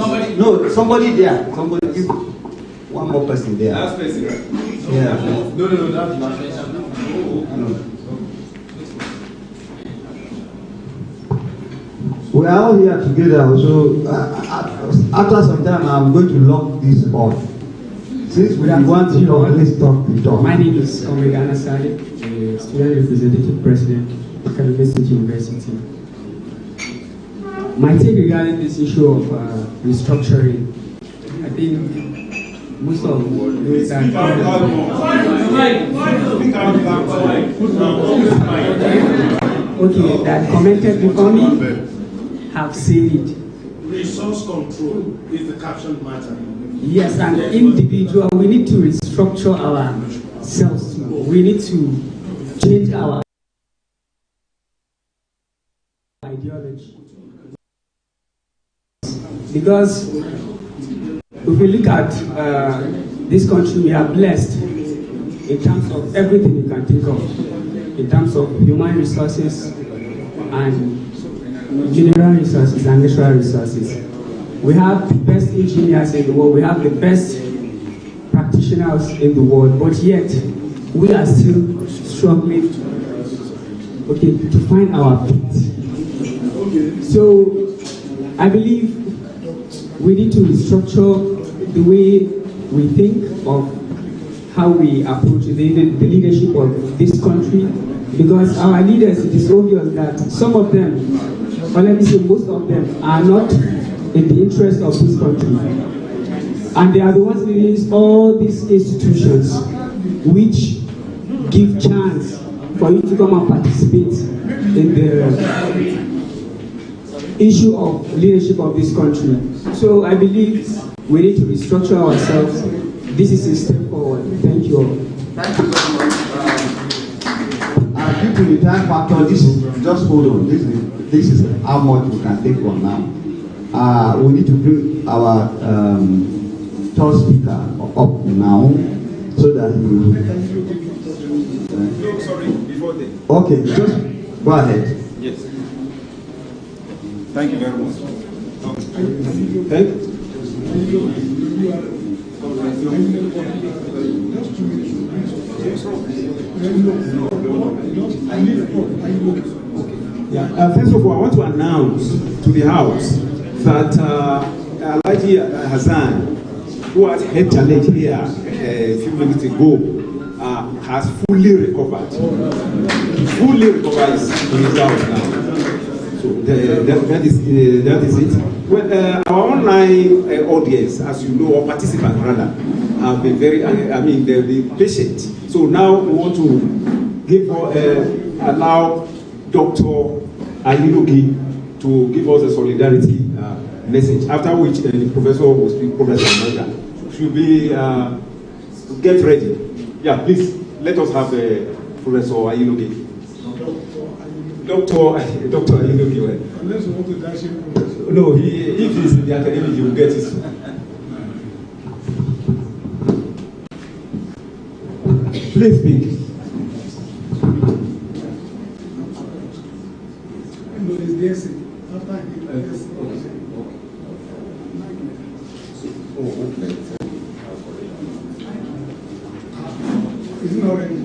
Somebody there. Somebody give one more person there. Last person. Yeah. No, that's not. No. We are all here together, so after some time I'm going to lock this off. Since we want to talk, let's talk. My name is Omega Anasari, student representative president of Kaduna State University. My take regarding this issue of restructuring, I think most of those that commented before me have said it. Resource control is the caption matter. Yes, and individual, we need to restructure ourselves. We need to change our ideology. Because if we look at this country, we are blessed in terms of everything you can think of, in terms of human resources and mineral resources and natural resources. We have the best engineers in the world, we have the best practitioners in the world, but yet we are still struggling to find our feet. So I believe we need to restructure the way we think of how we approach the leadership of this country, because our leaders, it is obvious that some of them, or let me say most of them, are not in the interest of this country. And they are the ones leading all these institutions which give chance for you to come and participate in the issue of leadership of this country. So I believe we need to restructure ourselves. This is a step forward. Thank you all. Thank you very much. Due to the time factor, just hold on. This is how much we can take for now. We need to bring our third speaker up now so that he will. No, sorry, before then. Okay, just go ahead. Yes. Thank you very much. First of all, I want to announce to the House that Alhaji Hassan, who had head challenge here a few minutes ago, has fully recovered. Fully recovered is in his house now. So that is it. Well, our online audience, as you know, or participants rather, have been very, they've been patient. So now we want to allow Dr. Ayilogi to give us a solidarity message, after which the professor will speak, Professor Amanda. Should be, get ready. Yeah, please, let us have Professor Ayilogi. Dr. Ayilogi. Unless you want to dash him, Professor. No, if he's in the academy, he will get it. Please speak. No, it's the essay. After the essay. It's not ready.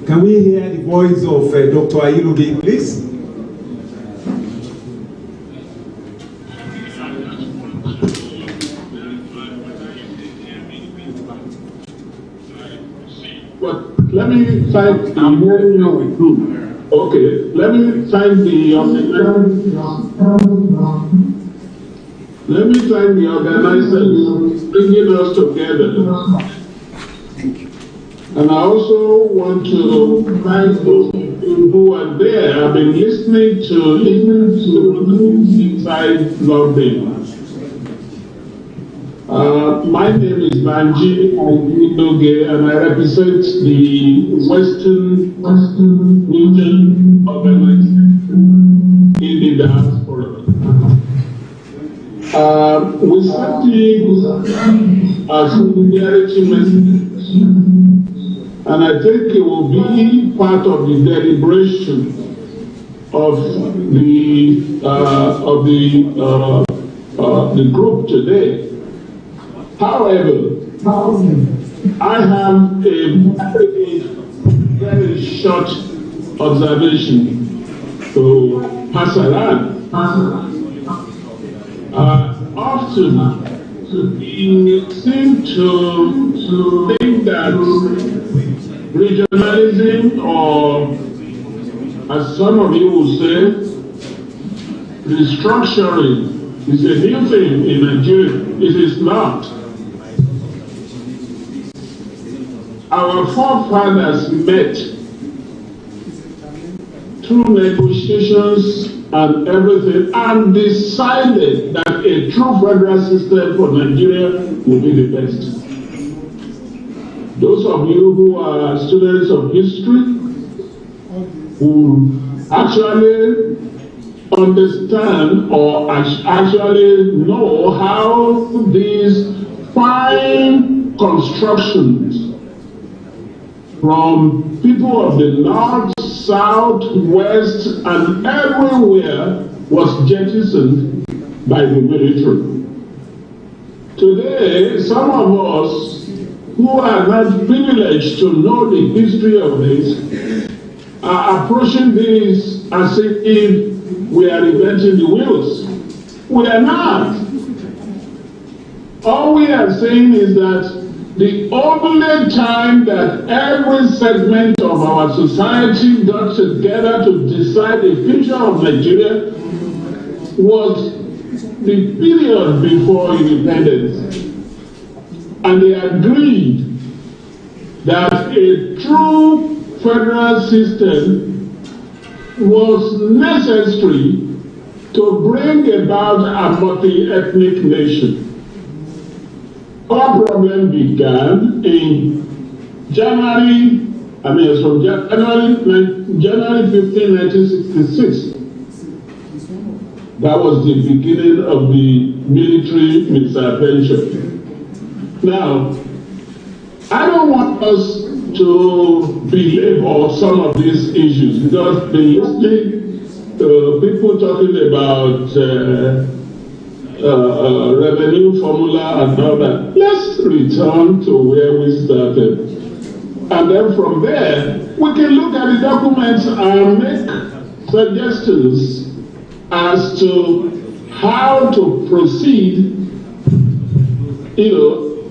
Can we hear the voice of Dr. Ayilogi, please? Let me thank the okay. Let me thank the organizers bringing us together. And I also want to thank those people who are there. I've been listening to inside London. My name is Banji Ayilogi, and I represent the Western Region Organization in the diaspora. We sent a solidarity message, and I think it will be part of the deliberation of the of the group today. However, I have a very short observation to pass around. Often, we seem to think that regionalism, or as some of you will say, restructuring, is a new thing in Nigeria. It is not. Our forefathers met through negotiations and everything and decided that a true federal system for Nigeria would be the best. Those of you who are students of history, who actually understand or actually know how these fine constructions from people of the north, south, west, and everywhere was jettisoned by the military. Today, some of us who are not privileged to know the history of this are approaching this as if we are inventing the wheels. We are not. All we are saying is that the only time that every segment of our society got together to decide the future of Nigeria was the period before independence. And they agreed that a true federal system was necessary to bring about a multi-ethnic nation. Our problem began in January 15, 1966. That was the beginning of the military misadventure. Now, I don't want us to belabor some of these issues because the listening to people talking about revenue formula and all that. Let's return to where we started. And then from there, we can look at the documents and make suggestions as to how to proceed,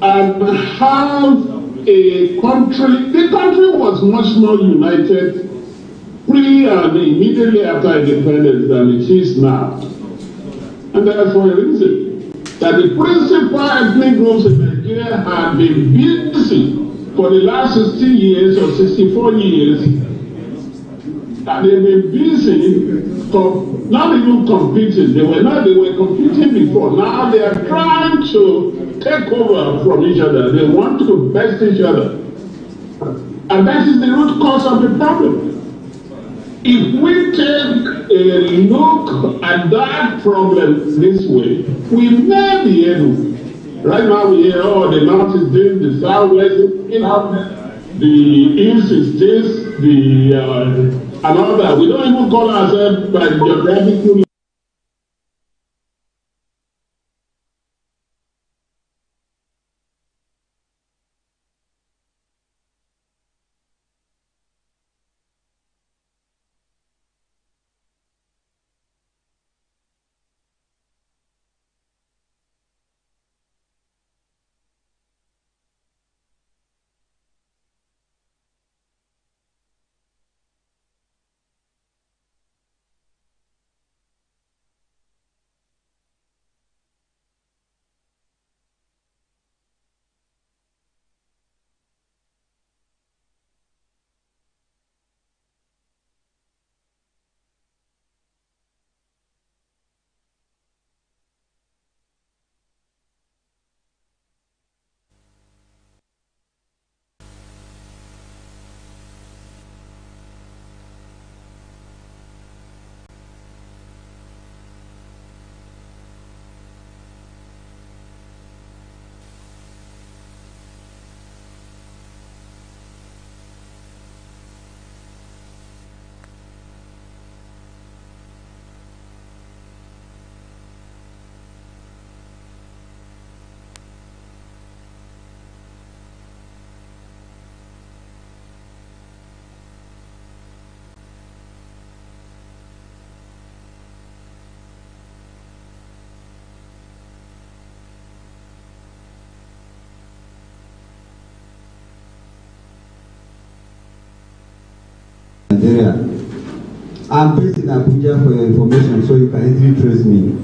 and have a country. The country was much more united pre and immediately after independence than it is now. And that's for a reason. That the principal ethnic groups in Nigeria have been busy for the last 60 years or 64 years. And they've been busy not even competing. They were competing before. Now they are trying to take over from each other. They want to best each other. And that is the root cause of the problem. If we take a look at that problem this way, we may be able. Right now we hear, the north is this, the south is this, the east is this, and all that. We don't even call ourselves by geographical. Nigeria. I'm based in Abuja for your information, so you can easily trace me.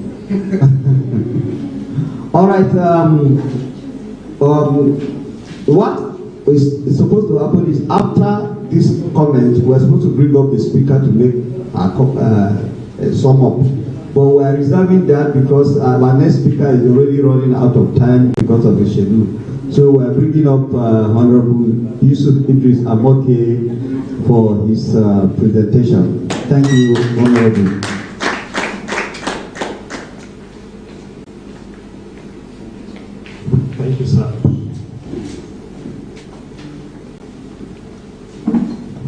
All right. What is supposed to happen is after this comment, we're supposed to bring up the speaker to make a sum up. But we are reserving that because our next speaker is already running out of time because of the schedule. So we are bringing up Honorable Yusuf Idris Amoke for his presentation. Thank you, Honorable. Thank you, sir.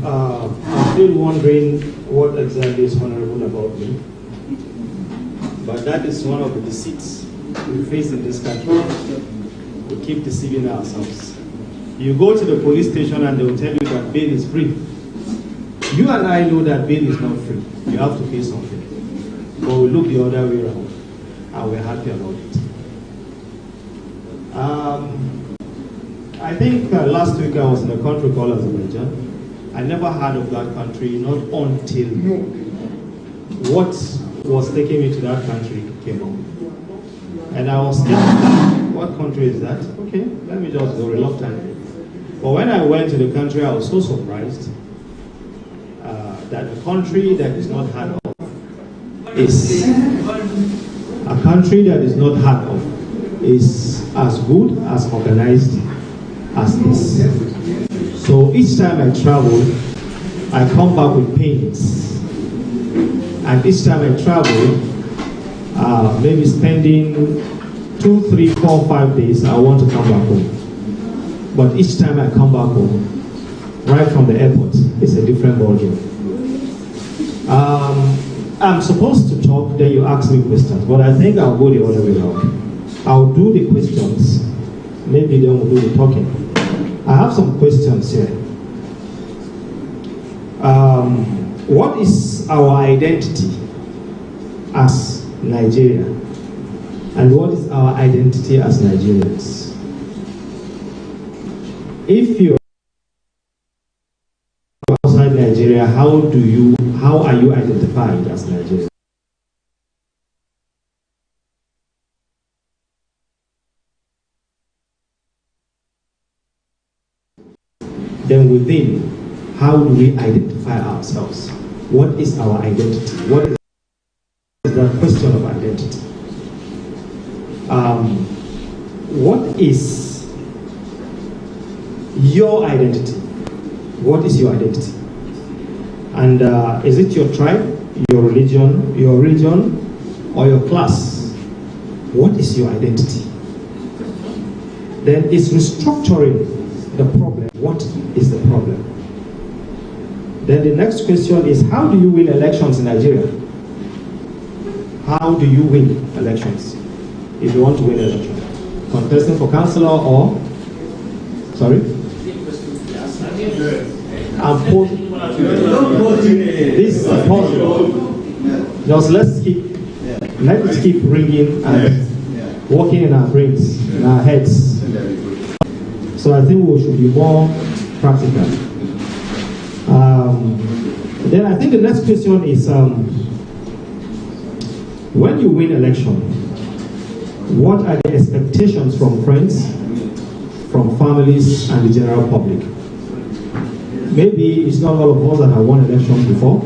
I'm still wondering what exactly is honorable about me. But that is one of the deceits we face in this country. We keep deceiving ourselves. You go to the police station and they will tell you that bail is free. You and I know that bail is not free. You have to pay something. But we look the other way around and we're happy about it. I think last week I was in a country called Azerbaijan. I never heard of that country, not until what was taking me to that country came up. And I was thinking, what country is that? Okay, let me just go reluctantly. But when I went to the country, I was so surprised that a country that is not heard of is a country that is not heard of is as good, as organized as this. So each time I travel, I come back with pains. And each time I travel, maybe spending 2, 3, 4, 5 days, I want to come back home. But each time I come back home, right from the airport, it's a different ballgame. I'm supposed to talk, then you ask me questions, but I think I'll go the other way around. I'll do the questions, maybe then we'll do the talking. I have some questions here. What is our identity as Nigeria? And what is our identity as Nigerians? If you're outside Nigeria, how are you identified as Nigerian? Then within, how do we identify ourselves? What is our identity? What is the question of identity? What is your identity? What is your identity? And is it your tribe, your religion, your region, or your class? What is your identity? Then is restructuring the problem? What is the problem? Then the next question is, how do you win elections in Nigeria? How do you win elections? If you want to win elections, contesting for councillor or, sorry? This is a puzzle. Just let's keep ringing and working in our brains, in our heads. So I think we should be more practical. Then I think the next question is, when you win election, what are the expectations from friends, from families, and the general public? Maybe it's not all of us that have won elections before,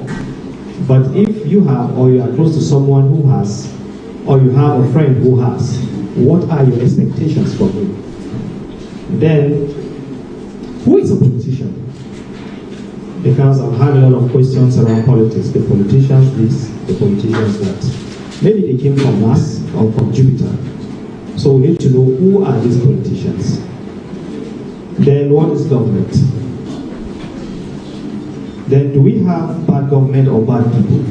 but if you have, or you are close to someone who has, or you have a friend who has, what are your expectations from him? Then, who is a politician? Because I've had a lot of questions around politics. The politicians this, the politicians that. Maybe they came from Mars or from Jupiter. So we need to know who are these politicians. Then what is government? Then do we have bad government or bad people?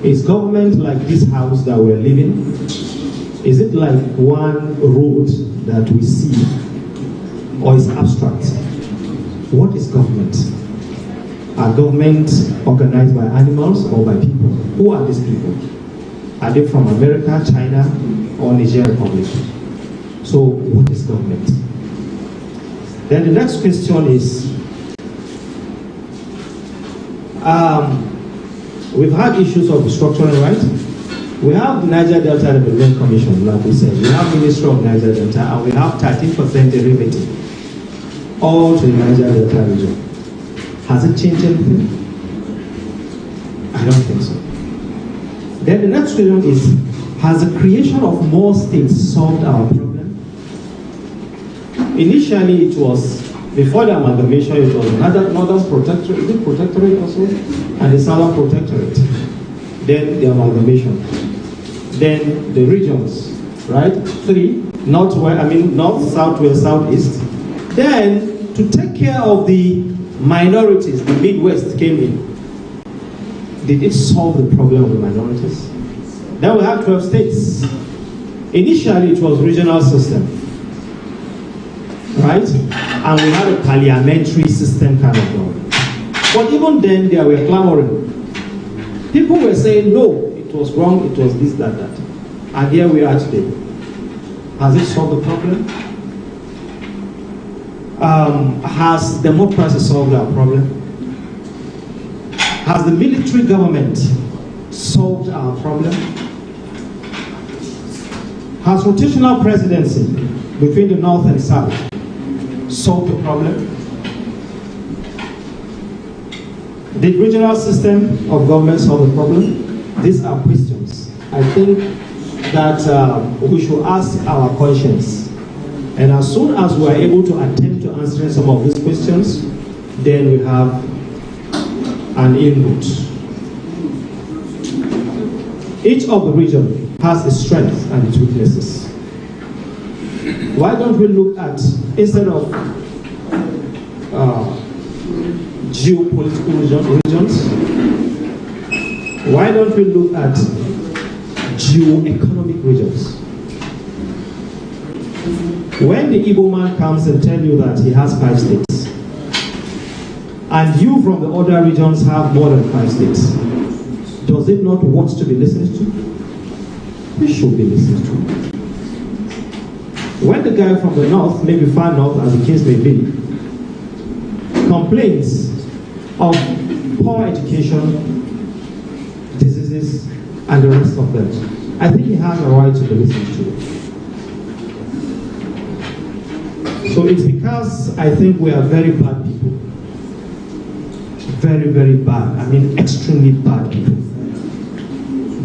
Is government like this house that we're living? Is it like one road that we see, or is abstract? What is government? Are government organized by animals or by people? Who are these people? Are they from America, China, or Niger Republic? So what is government? Then the next question is We've had issues of restructuring, right? We have the Niger Delta Development Commission, like we said. We have Ministry of Niger Delta, and we have 13% derivative, all to the Niger Delta region. Has it changed anything? I don't think so. Then the next question is, has the creation of more states solved our problem? Initially, it was, before the amalgamation, it was Northern Protectorate also, and the Southern Protectorate. Then the amalgamation. Then the regions, right? 3, north, south, west, southeast. Then, to take care of the minorities, the Midwest came in. Did it solve the problem of the minorities? Then we have 12 states. Initially, it was regional system, right? And we had a parliamentary system kind of government. But even then, they were clamoring. People were saying, no, it was wrong, it was this, that. And here we are today. Has it solved the problem? Has democracy solved our problem? Has the military government solved our problem? Has rotational presidency between the North and South solved the problem? Did regional system of government solve the problem? These are questions I think that we should ask our conscience. And as soon as we are able to attempt to answer some of these questions, then we have an input. Each of the region has its strengths and its weaknesses. Why don't we look at, instead of geopolitical regions, why don't we look at geo-economic regions? When the Igbo man comes and tells you that he has 5 states, and you from the other regions have more than 5 states, does it not want to be listened to? It should be listened to. When the guy from the north, maybe far north as the case may be, complains of poor education, diseases, and the rest of them, I think he has a right to be listened to. So it's because I think we are very bad people. Very, very bad. I mean, extremely bad people.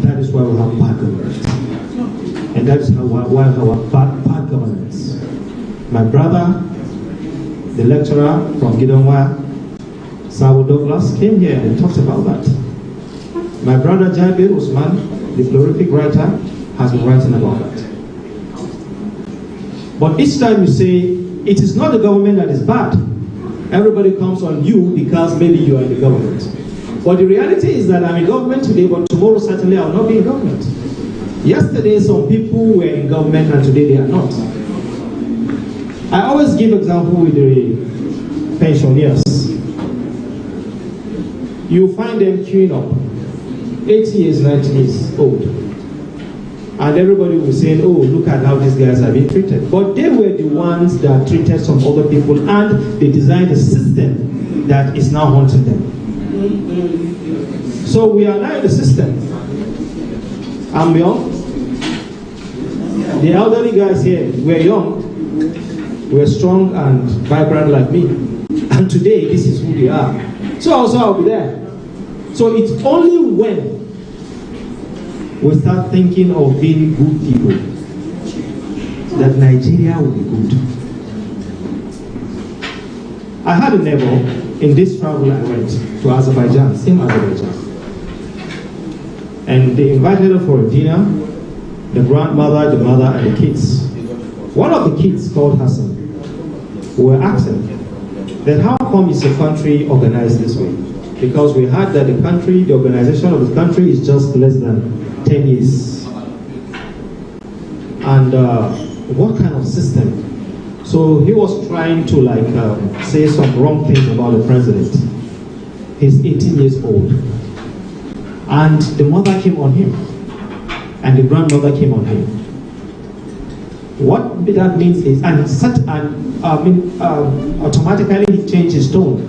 That is why we have bad governance. And that is why we have bad governance. My brother, the lecturer from Gidonwa, Sabo Douglas, came here and talked about that. My brother Jabir Usman, the prolific writer, has been writing about that. But each time you say, it is not the government that is bad, everybody comes on you because maybe you are in the government. But the reality is that I'm in government today, but tomorrow certainly I will not be in government. Yesterday some people were in government and today they are not. I always give example with the pensioners. You find them queuing up, 80 years, 90 years old. And everybody was saying, oh, look at how these guys are being treated. But they were the ones that treated some other people, and they designed a system that is now haunting them. So we are now in the system. I'm young. The elderly guys here, we're young, we're strong and vibrant like me. And today, this is who we are. So also I'll be there. So it's only when we start thinking of being good people that Nigeria will be good. I had a neighbor in this travel I went to Azerbaijan, same Azerbaijan. And they invited her for a dinner, the grandmother, the mother, and the kids. One of the kids called Hassan. We were asking, then how come is the country organized this way? Because we heard that the country, the organization of the country is just less than 10 years. And what kind of system? So he was trying to say some wrong things about the president. He's 18 years old. And the mother came on him. And the grandmother came on him. What that means is, automatically he changed his tone.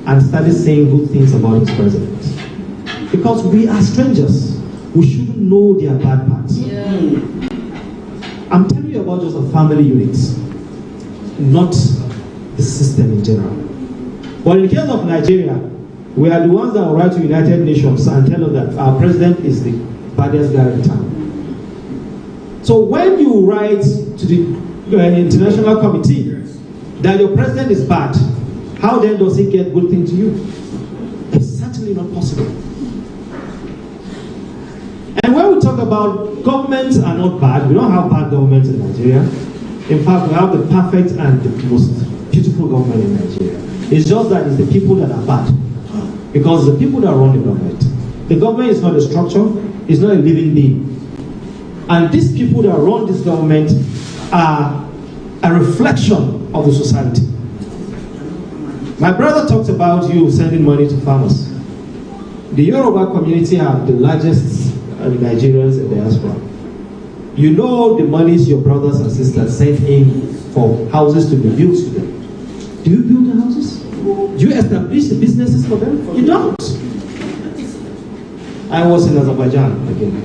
and started saying good things about his president. Because we are strangers. We shouldn't know their bad parts. I'm telling you about just a family unit, not the system in general. But in the case of Nigeria, we are the ones that will write to United Nations and tell us that our president is the baddest guy in town. So when you write to the international committee that your president is bad, how then does he get good things to you? It's certainly not possible. And when we talk about governments are not bad, we don't have bad governments in Nigeria. In fact, we have the perfect and the most beautiful government in Nigeria. It's just that it's the people that are bad. Because the people that run the government. The government is not a structure, it's not a living being. And these people that run this government are a reflection of the society. My brother talked about you sending money to farmers. The Yoruba community have the largest Nigerians in the diaspora. You know the monies your brothers and sisters send in for houses to be built to them. Do you build the houses? Do you establish the businesses for them? You don't. I was in Azerbaijan again,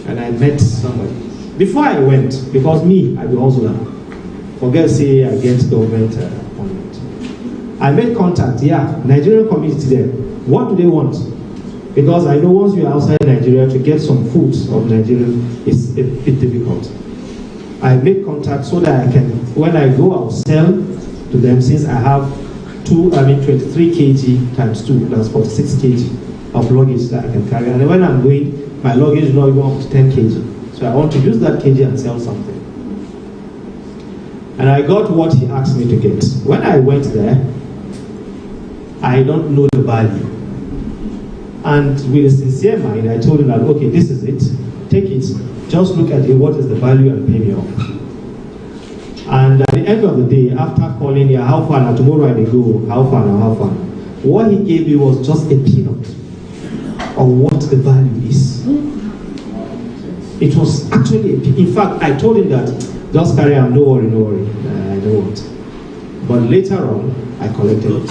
and I met somebody. Before I went, because me, I be hustler. Forget say against government appointment. I made contact, Nigerian community there. What do they want? Because I know once you're outside Nigeria, to get some food of Nigerian is a bit difficult. I make contact so that I can, when I go, I'll sell to them, since I have 23 kg times 2, that's 46 kg of luggage that I can carry. And when I'm going, my luggage is not even up to 10 kg. So I want to use that kg and sell something. And I got what he asked me to get. When I went there, I don't know the value. And with a sincere mind, I told him that, okay, this is it. Take it. Just look at it. What is the value, and pay me off. And at the end of the day, after calling here, how far now? Tomorrow I go. How far now? How far? What he gave me was just a peanut of what the value is. It was actually, in fact, I told him that, just carry on, no worry, no worry. I don't want. But later on, I collected it.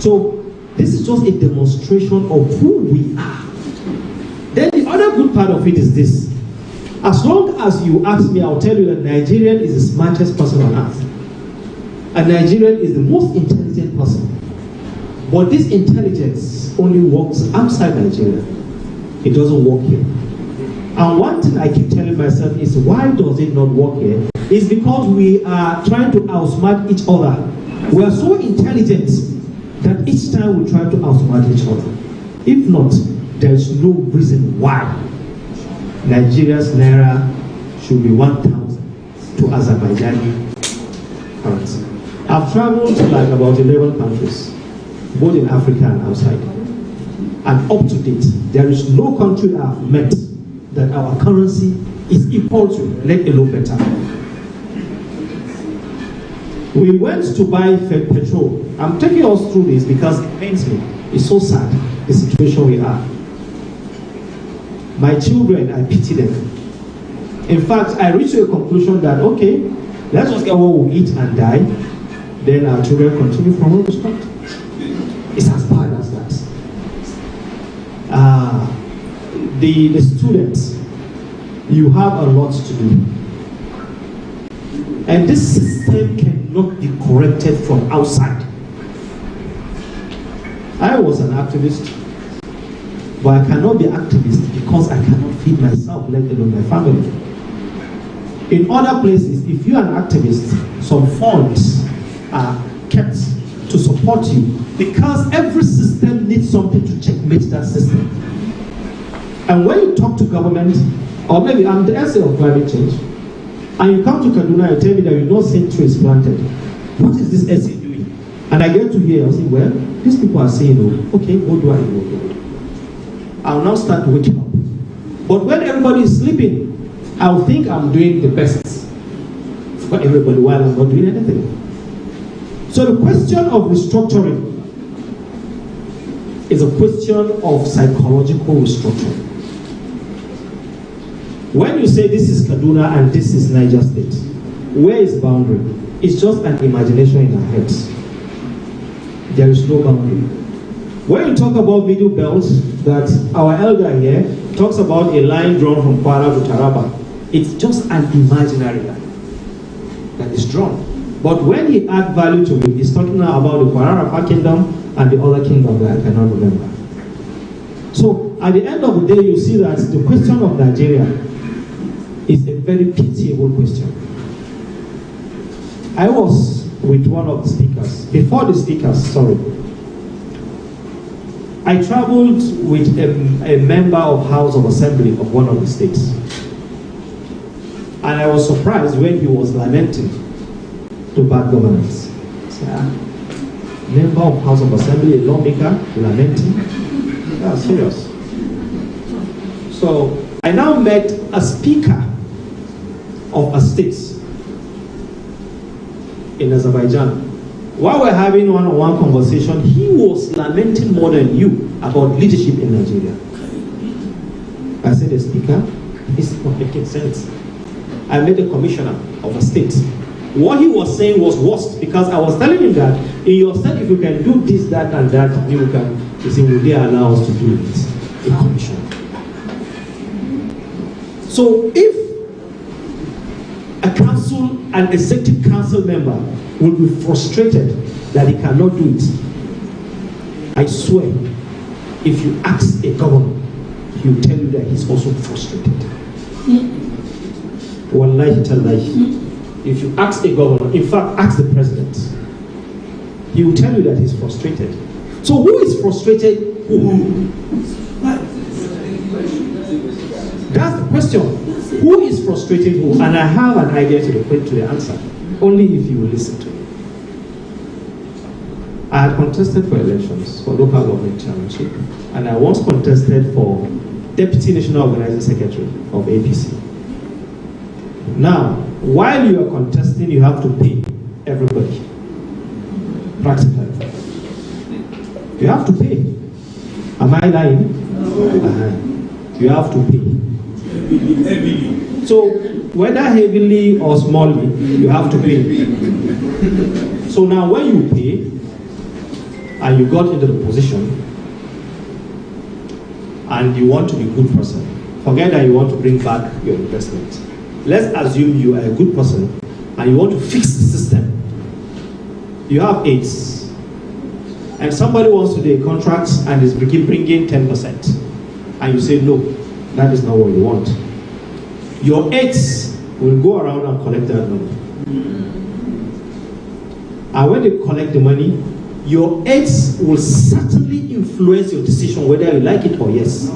So, this is just a demonstration of who we are. Then the other good part of it is this. As long as you ask me, I'll tell you that Nigerian is the smartest person on earth. And Nigerian is the most intelligent person. But this intelligence only works outside Nigeria. It doesn't work here. And one thing I keep telling myself is, why does it not work here? It's because we are trying to outsmart each other. We are so intelligent that each time we try to outsmart each other. If not, there is no reason why Nigeria's naira should be 1,000 to Azerbaijani currency. I've traveled to like about 11 countries, both in Africa and outside. And up to date, there is no country I've met that our currency is equal to, let alone better. We went to buy petrol. I'm taking us through this because it pains me. It's so sad, the situation we are. My children, I pity them. In fact, I reached a conclusion that, okay, let's just get what we eat and die, then our children continue from where we stopped. It's as bad as that. The students, you have a lot to do. And this system cannot be corrected from outside. I was an activist, but I cannot be activist because I cannot feed myself, let alone my family. In other places, if you are an activist, some funds are kept to support you because every system needs something to checkmate that system. And when you talk to government, or maybe I'm the essay of climate change, and you come to Kaduna and tell me that you've not seen trees planted, what is this essay doing? And I get to hear, I'll say, well, these people are saying, oh, okay, what do I do? I'll now start waking up. But when everybody is sleeping, I'll think I'm doing the best for everybody while I'm not doing anything. So the question of restructuring is a question of psychological restructuring. When you say this is Kaduna and this is Niger State, where is the boundary? It's just an imagination in our heads. there is no boundary. When you talk about middle belts, that our elder here talks about a line drawn from Kwara to Taraba, it's just an imaginary line that is drawn. But when he adds value to it, he's talking now about the Kwara kingdom and the other kingdom that I cannot remember. So at the end of the day, you see that the question of Nigeria is a very pitiable question. I was with one of the speakers, before the speakers, sorry. I traveled with a member of House of Assembly of one of the states. And I was surprised when he was lamenting to bad governance. Member of House of Assembly, a lawmaker, lamenting. That's serious. So I now met a speaker of a state in Azerbaijan. While we're having one-on-one conversation, he was lamenting more than you about leadership in Nigeria. I said, the speaker, it's not making sense. I met a commissioner of a state. What he was saying was worst, because I was telling him that in your state, if you can do this, that, and that, you can. He said, will they allow us to do it? A commission. So if a council, an executive council member will be frustrated that he cannot do it, I swear, if you ask a governor, he will tell you that he's also frustrated. Wallahi tallahi. If you ask a governor, in fact, ask the president, he will tell you that he's frustrated. So who is frustrated? Who? That's the question. Who is frustrating who? And I have an idea to the answer. Only if you will listen to me. I had contested for elections for local government chairmanship, and I once contested for Deputy National Organizing Secretary of APC. Now, while you are contesting, you have to pay everybody. Practically. You have to pay. Am I lying? You have to pay. So, whether heavily or smallly, you have to pay. So now when you pay, and you got into the position, and you want to be a good person, forget that you want to bring back your investment. Let's assume you are a good person, and you want to fix the system. You have AIDS, and somebody wants to do a contract and is bringing 10%, and you say no, that is not what you want. Your aides will go around and collect that money. And when they collect the money, your aides will certainly influence your decision whether you like it or yes.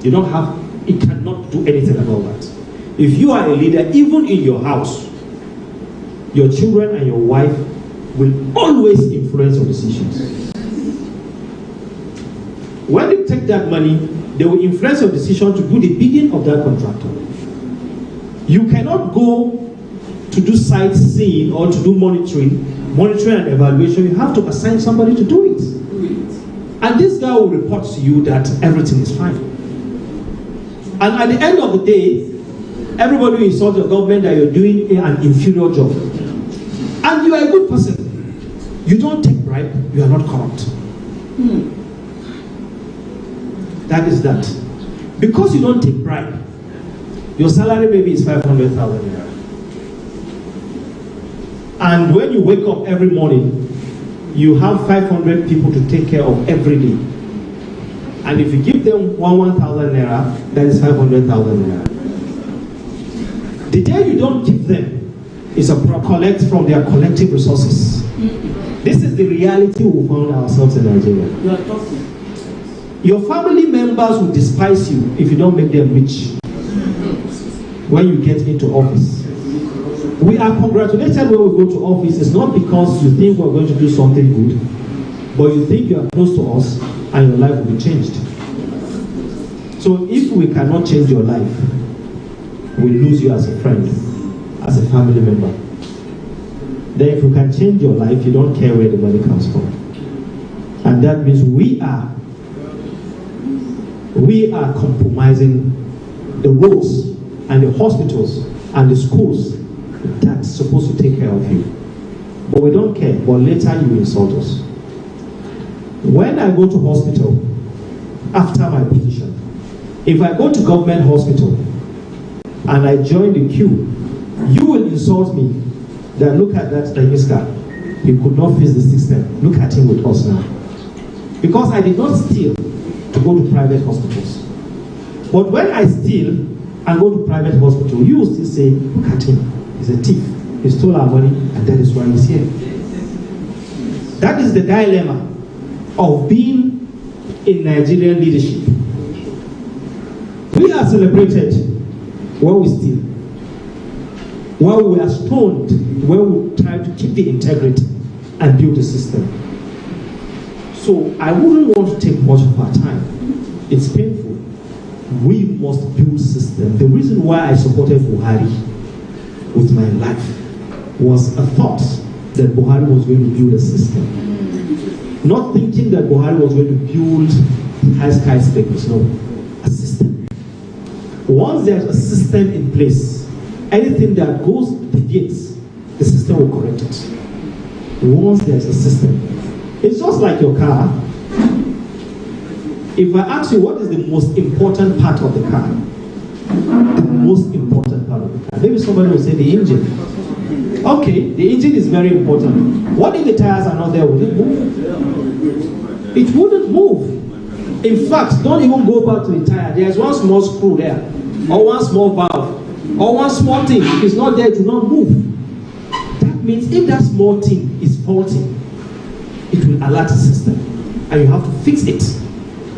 You cannot do anything about that. If you are a leader, even in your house, your children and your wife will always influence your decisions. When they take that money, they will influence your decision to do the bidding of that contractor. You cannot go to do sightseeing or to do monitoring and evaluation. You have to assign somebody to do it. And this guy will report to you that everything is fine. And at the end of the day, everybody will insult your government that you're doing an inferior job. And you are a good person. You don't take bribe, you are not corrupt. That is that. Because you don't take bribe, your salary maybe is 500,000 naira. And when you wake up every morning, you have 500 people to take care of every day. And if you give them 1,000 naira, that is 500,000 naira. The day you don't give them is a collect from their collective resources. This is the reality we found ourselves in Nigeria. Your family members will despise you if you don't make them rich when you get into office. We are congratulated when we go to office. It's not because you think we're going to do something good, but you think you are close to us and your life will be changed. So if we cannot change your life, we lose you as a friend, as a family member. Then if you can change your life, you don't care where the money comes from. And that means we are compromising the roads and the hospitals and the schools that's supposed to take care of you. But we don't care, but later you insult us. When I go to hospital, after my position, if I go to government hospital and I join the queue, you will insult me that look at that Daimiska. He could not face the system. Look at him with us now. Because I did not steal to go to private hospitals. But when I steal and go to private hospital, you will still say, look at him. He's a thief. He stole our money and that is why he's here. That is the dilemma of being in Nigerian leadership. We are celebrated when we steal, when we are stoned, when we try to keep the integrity and build the system. So I wouldn't want to take much of our time. It's painful. We must build system. The reason why I supported Buhari with my life was a thought that Buhari was going to build a system. Not thinking that Buhari was going to build high skyscrapers, no, a system. Once there's a system in place, anything that goes deviates, the system will correct it. Once there's a system, it's just like your car. If I ask you what is the most important part of the car, the most important part of the car, maybe somebody will say the engine. Okay, the engine is very important. What if the tires are not there? Would it move? It wouldn't move. In fact, don't even go back to the tire. There's one small screw there, or one small valve, or one small thing. If it's not there, it will not move. That means if that small thing is faulty, it will alert the system, and you have to fix it.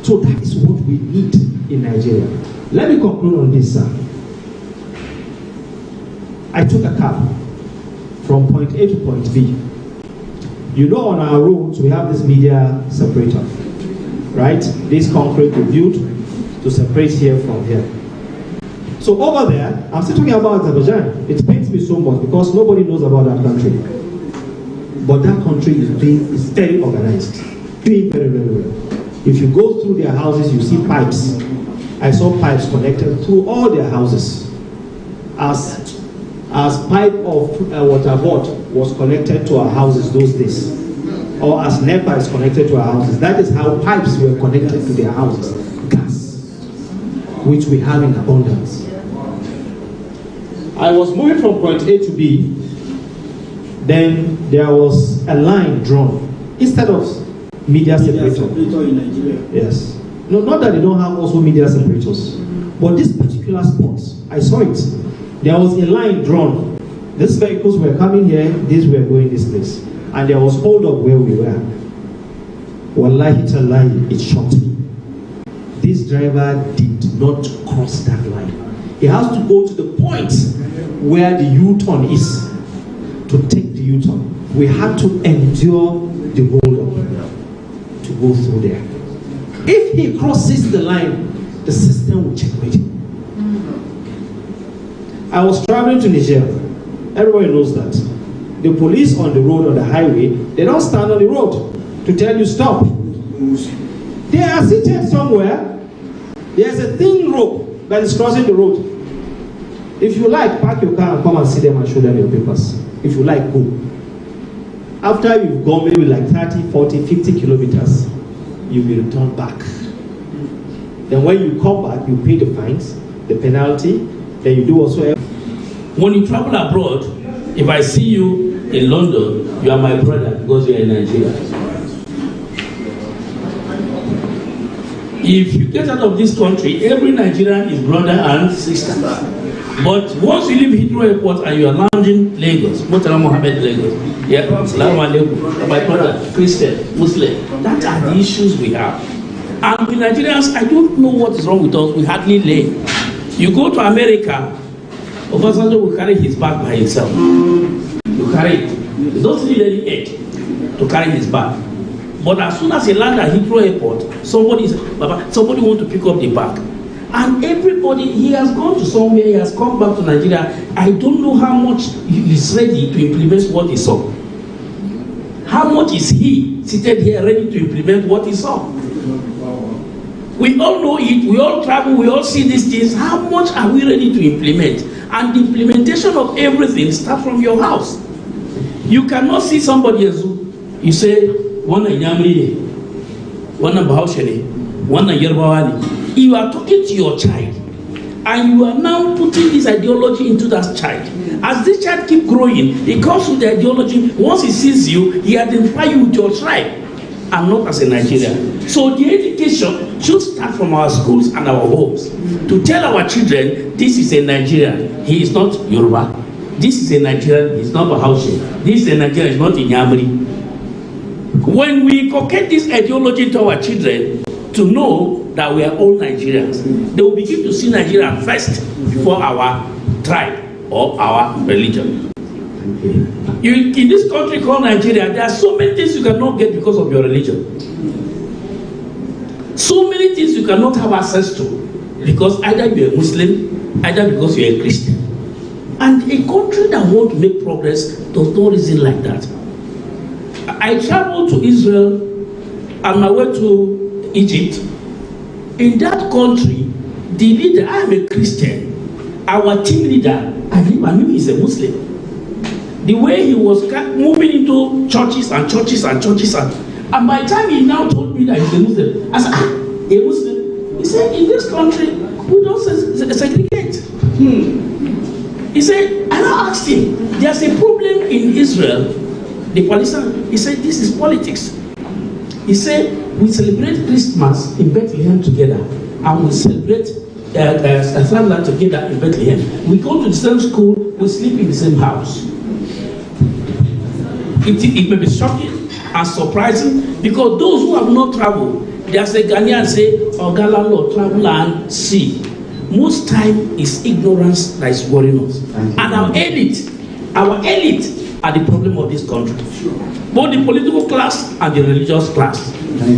So that is what we need in Nigeria. Let me conclude on this, sir. I took a cab from point A to point B. You know, on our roads, we have this media separator, right? This concrete we built to separate here from here. So over there, I'm still talking about Azerbaijan. It pains me so much because nobody knows about that country. But that country is very organized, doing very, very well. If you go through their houses, you see pipes. I saw pipes connected through all their houses. As pipe of water board was connected to our houses those days, or as NEPA is connected to our houses, that is how pipes were connected to their houses. Gas, which we have in abundance. I was moving from point A to B, then there was a line drawn instead of media separator. In Nigeria. Yes. No, not that they don't have also media separators, but this particular spot, I saw it. There was a line drawn. These vehicles were coming here, these were going this place. And there was hold up where we were. Wallahi tallahi, it shocked me. This driver did not cross that line. He has to go to the point where the U-turn is to take the U-turn. We had to endure the hold up to go through there. If he crosses the line, the system will checkmate him. I was traveling to Niger. Everybody knows that. The police on the road, on the highway, they don't stand on the road to tell you stop. They are seated somewhere. There's a thin rope that is crossing the road. If you like, park your car and come and see them and show them your papers. If you like, go. After you've gone maybe like 30, 40, 50 kilometers, you will return back. Then when you come back, you pay the fines, the penalty, then you do also. When you travel abroad, if I see you in London, you are my brother because you are in Nigeria. If you get out of this country, every Nigerian is brother and sister. But once you leave Heathrow Airport and you are landing Lagos, Murtala Mohammed Lagos, yeah, Salaam Alaikum, my brother, Christian, Muslim, that are the issues we have. And with Nigerians, I don't know what is wrong with us, we hardly learn. You go to America, Obasanjo will carry his bag by himself. You carry it. You don't need any aid to carry his bag. But as soon as he lands at Heathrow Airport, somebody wants to pick up the bag. And everybody, he has gone to somewhere, he has come back to Nigeria. I don't know how much he is ready to implement what he saw. How much is he seated here ready to implement what he saw? We all know it, we all travel, we all see these things. How much are we ready to implement? And the implementation of everything starts from your house. You cannot see somebody else, you say, one wannan Bahaushe ne, wannan Yarbawa ne. You are talking to your child, and you are now putting this ideology into that child. As this child keep growing, he comes with the ideology. Once he sees you, he identifies you with your tribe, and not as a Nigerian. So the education should start from our schools and our homes to tell our children, this is a Nigerian, he is not Yoruba. This is a Nigerian, he is not Bahaushe. This is a Nigerian, he is not Inyamri. When we inculcate this ideology to our children, to know that we are all Nigerians, they will begin to see Nigeria first before our tribe or our religion. In this country called Nigeria, there are so many things you cannot get because of your religion. So many things you cannot have access to because either you're a Muslim, either because you're a Christian. And a country that wants to make progress does not reason like that. I traveled to Israel and I went to Egypt. In that country, the leader, I am a Christian, our team leader, I knew he's a Muslim. The way he was moving into churches and churches and churches, and by the time he now told me that he's a Muslim, I said, a Muslim? He said, in this country, we don't segregate. He said, I now asked him, there's a problem in Israel, the Palestinians. He said, this is politics. He said, we celebrate Christmas in Bethlehem together, and we celebrate Salah together in Bethlehem. We go to the same school, we sleep in the same house. It may be shocking and surprising because those who have not traveled, there's a Ghanaian say, Ogala Lord, travel and see. Most time is ignorance that is worrying us. And our elite are the problem of this country. Both the political class and the religious class.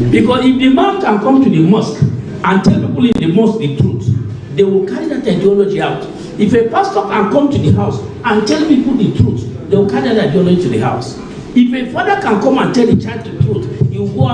Because if the man can come to the mosque and tell people in the mosque the truth, they will carry that ideology out. If a pastor can come to the house and tell people the truth, they will carry that ideology to the house. If a father can come and tell the child the truth, he will go